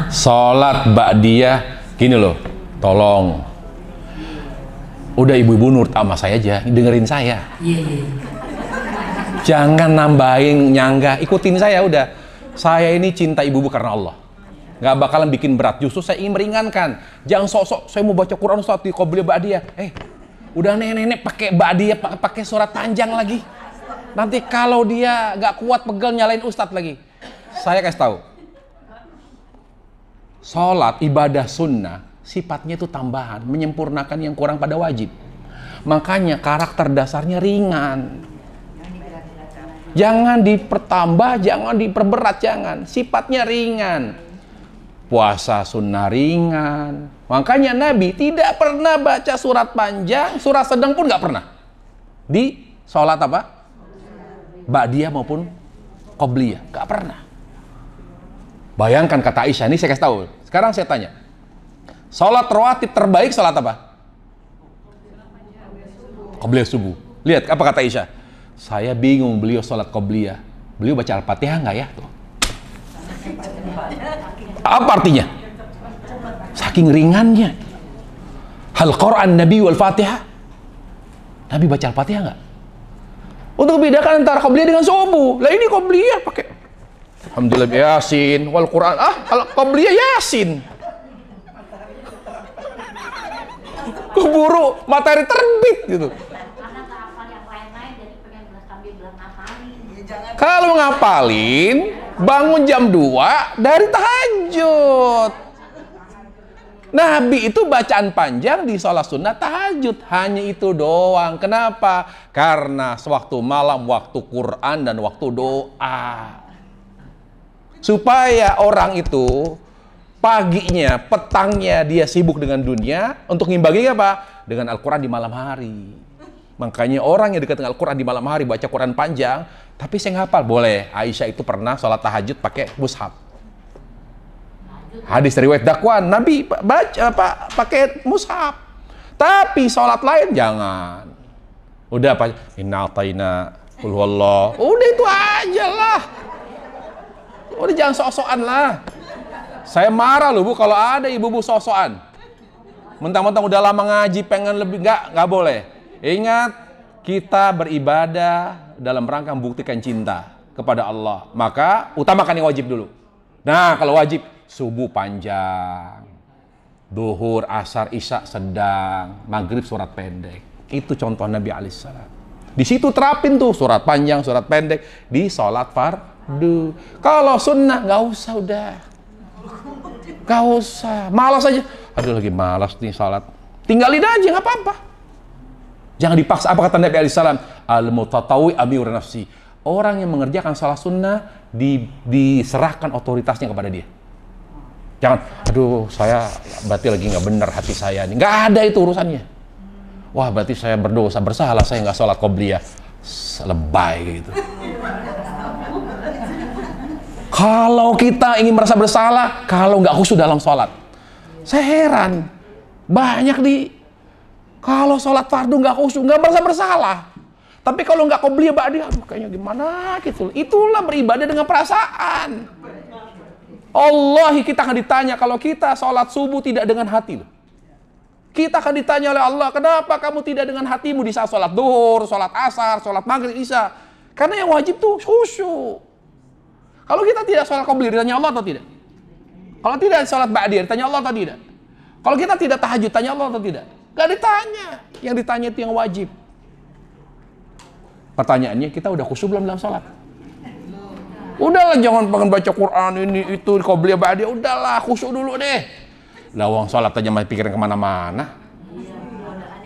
Sholat ba'diyah, gini loh, tolong. Udah ibu-ibu nurut sama saya aja, dengerin saya. Iya. Jangan nambahin nyangga, ikutin saya udah. Saya ini cinta ibu-ibu karena Allah. Nggak bakalan bikin berat, justru saya ingin meringankan. Jangan sok-sok, saya mau baca Quran Ustaz di qobliyah ba'diyah. Udah nenek-nenek pakai ba'diyah, pakai surat panjang lagi. Nanti kalau dia nggak kuat pegel nyalain Ustadz lagi. Saya kasih tahu, Sholat, ibadah sunnah, sifatnya itu tambahan, menyempurnakan yang kurang pada wajib. Makanya karakter dasarnya ringan. Jangan dipertambah, jangan diperberat, jangan. Sifatnya ringan. Puasa sunnah ringan. Makanya Nabi tidak pernah baca surat panjang, surat sedang pun nggak pernah. Di sholat apa? Ba'diyah maupun qobliyah, nggak pernah. Bayangkan kata Aisyah, ini saya kasih tahu. Sekarang saya tanya, sholat rawatib terbaik sholat apa? Qobliyah subuh. Lihat apa kata Aisyah. Saya bingung beliau sholat qobliyah. Beliau baca Al-Fatihah nggak ya? Tuh. Apa artinya? Saking ringannya. Hal Quran Nabi wal Fatihah. Nabi baca Al-Fatihah nggak? Untuk bedakan antara qobliyah dengan subuh. Lah ini qobliyah pakai Alhamdulillah Yasin wal Quran. Qobliyah Yasin. Keburu matahari terbit gitu. Kalau ngapalin, bangun jam 2 dari tahajud. Nabi itu bacaan panjang di sholat sunnah tahajud. Hanya itu doang. Kenapa? Karena sewaktu malam, waktu Quran dan waktu doa. Supaya orang itu paginya, petangnya dia sibuk dengan dunia. Untuk ngimbangi apa? Dengan Al-Quran di malam hari. Makanya orang yang dekat dengan Al-Quran di malam hari baca Quran panjang, tapi saya ngapal boleh. Aisyah itu pernah sholat tahajud pakai mushaf. Hadis riwayat Dakwan, Nabi baca pakai mushaf. Tapi sholat lain jangan. Udah apa? Inna ataina qul huwallah. Udah itu aja lah. Udah jangan sok-sokan lah. Saya marah loh Bu kalau ada ibu-ibu sok-sokan. Mentang-mentang udah lama ngaji pengen lebih, nggak boleh. Ingat, kita beribadah dalam rangka membuktikan cinta kepada Allah. Maka utamakan yang wajib dulu. Nah, kalau wajib, subuh panjang, duhur, asar, isya sedang, maghrib surat pendek. Itu contoh Nabi alaihissalam. Di situ terapin tuh surat panjang, surat pendek di sholat fardu. Kalau sunnah nggak usah udah, nggak usah. Malas aja. Aduh lagi malas nih sholat. Tinggalin aja nggak apa-apa. Jangan dipaksa. Apa kata Nabi alaihissalam? Al-mutatawi amir nafsi. Orang yang mengerjakan salat sunnah diserahkan otoritasnya kepada dia. Jangan, aduh saya berarti lagi nggak benar hati saya nih. Nggak ada itu urusannya. Wah berarti saya berdosa, bersalah saya nggak sholat qobliyah. Lebay gitu. Kalau kita ingin merasa bersalah, kalau nggak khusyuk dalam sholat. Saya heran, banyak kalau sholat fardu nggak khusyuk, nggak merasa bersalah. Tapi kalau nggak qobliyah ba'diyah, kayaknya gimana gitu. Itulah beribadah dengan perasaan. Allah kita akan ditanya kalau kita sholat subuh tidak dengan hati. Kita akan ditanya oleh Allah, kenapa kamu tidak dengan hatimu di saat sholat duhur, sholat asar, sholat maghrib, isya? Karena yang wajib tuh khusyuk. Kalau kita tidak sholat qobliyah, ditanya Allah atau tidak? Kalau tidak sholat ba'diyah, ditanya Allah atau tidak? Kalau kita tidak tahajud, tanya Allah atau tidak? Gak ditanya. Yang ditanya itu yang wajib. Pertanyaannya, kita udah khusyuk belum dalam sholat? Udahlah, jangan pengen baca Quran ini, itu, qobliyah ba'diyah. Udahlah, khusyuk dulu deh. Lawang sholat aja masih pikiran kemana-mana.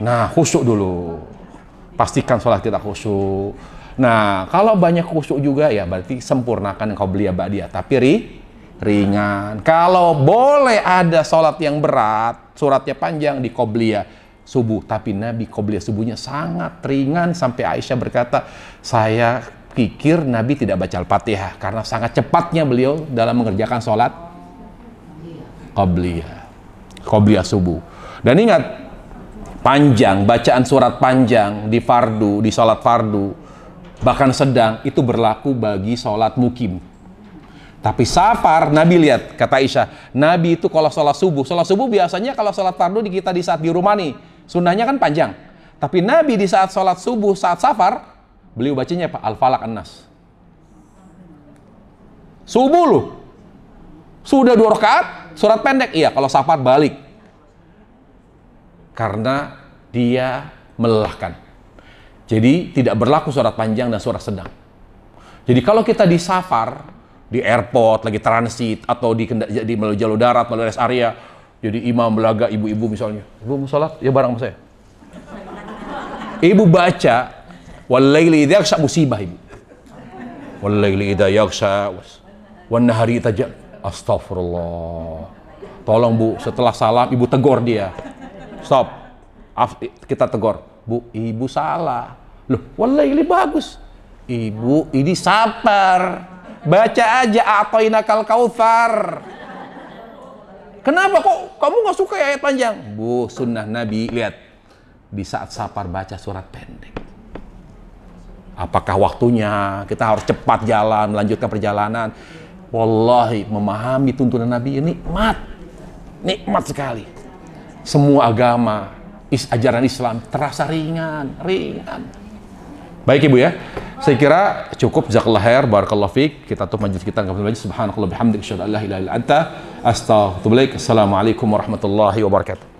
Nah, khusyuk dulu. Pastikan sholat kita khusyuk. Nah, kalau banyak khusyuk juga, ya berarti sempurnakan qobliyah ba'diyah. Tapi ringan. Kalau boleh ada sholat yang berat, suratnya panjang di qobliyah subuh, tapi Nabi qobliyah subuhnya sangat ringan sampai Aisyah berkata, saya pikir Nabi tidak baca Al-Fatihah karena sangat cepatnya beliau dalam mengerjakan sholat qobliyah subuh. Dan ingat, panjang, bacaan surat panjang di fardu, di sholat fardu, bahkan sedang, itu berlaku bagi sholat mukim. Tapi safar, Nabi lihat, kata Aisyah, Nabi itu kalau sholat subuh biasanya kalau sholat fardu kita di saat di rumah nih, sunnahnya kan panjang. Tapi Nabi di saat sholat subuh, saat safar, beliau bacanya apa? Al-Falaq An-Nas. Subuh loh. Sudah 2 rakaat, surat pendek. Iya, kalau safar balik. Karena dia melelahkan. Jadi tidak berlaku surat panjang dan surat sedang. Jadi kalau kita di safar, di airport, lagi transit, atau di melalui jalur darat, melalui rest area. Jadi imam belaga ibu-ibu misalnya. Ibu mau sholat? Ya bareng sama saya. Ibu baca, wal-laili idza yaghsha, musibah ibu. Wal-laili idza yaghsha, wan nahari idza astagfirullah. Tolong Bu, setelah salam ibu tegur dia. Stop. Kita tegur. Bu, ibu salah. Loh, wal-laili bagus. Ibu, ini sabar. Baca aja a'tainakal kautsar. Kenapa kok kamu nggak suka ayat panjang? Bu, sunnah Nabi, lihat. Di saat sabar baca surat pendek. Apakah waktunya kita harus cepat jalan, melanjutkan perjalanan? Wallahi, memahami tuntunan Nabi ini nikmat sekali. Semua agama, ajaran Islam terasa ringan. Baik Ibu ya, saya kira cukup. Jazakallahu khair, barakallahu fiik. Kita tutup majelis kita dengan subhanakallah bihamdika asyhadu an la ilaha illa anta astaghfiruka wa atubu ilaik. Assalamualaikum warahmatullahi wabarakatuh.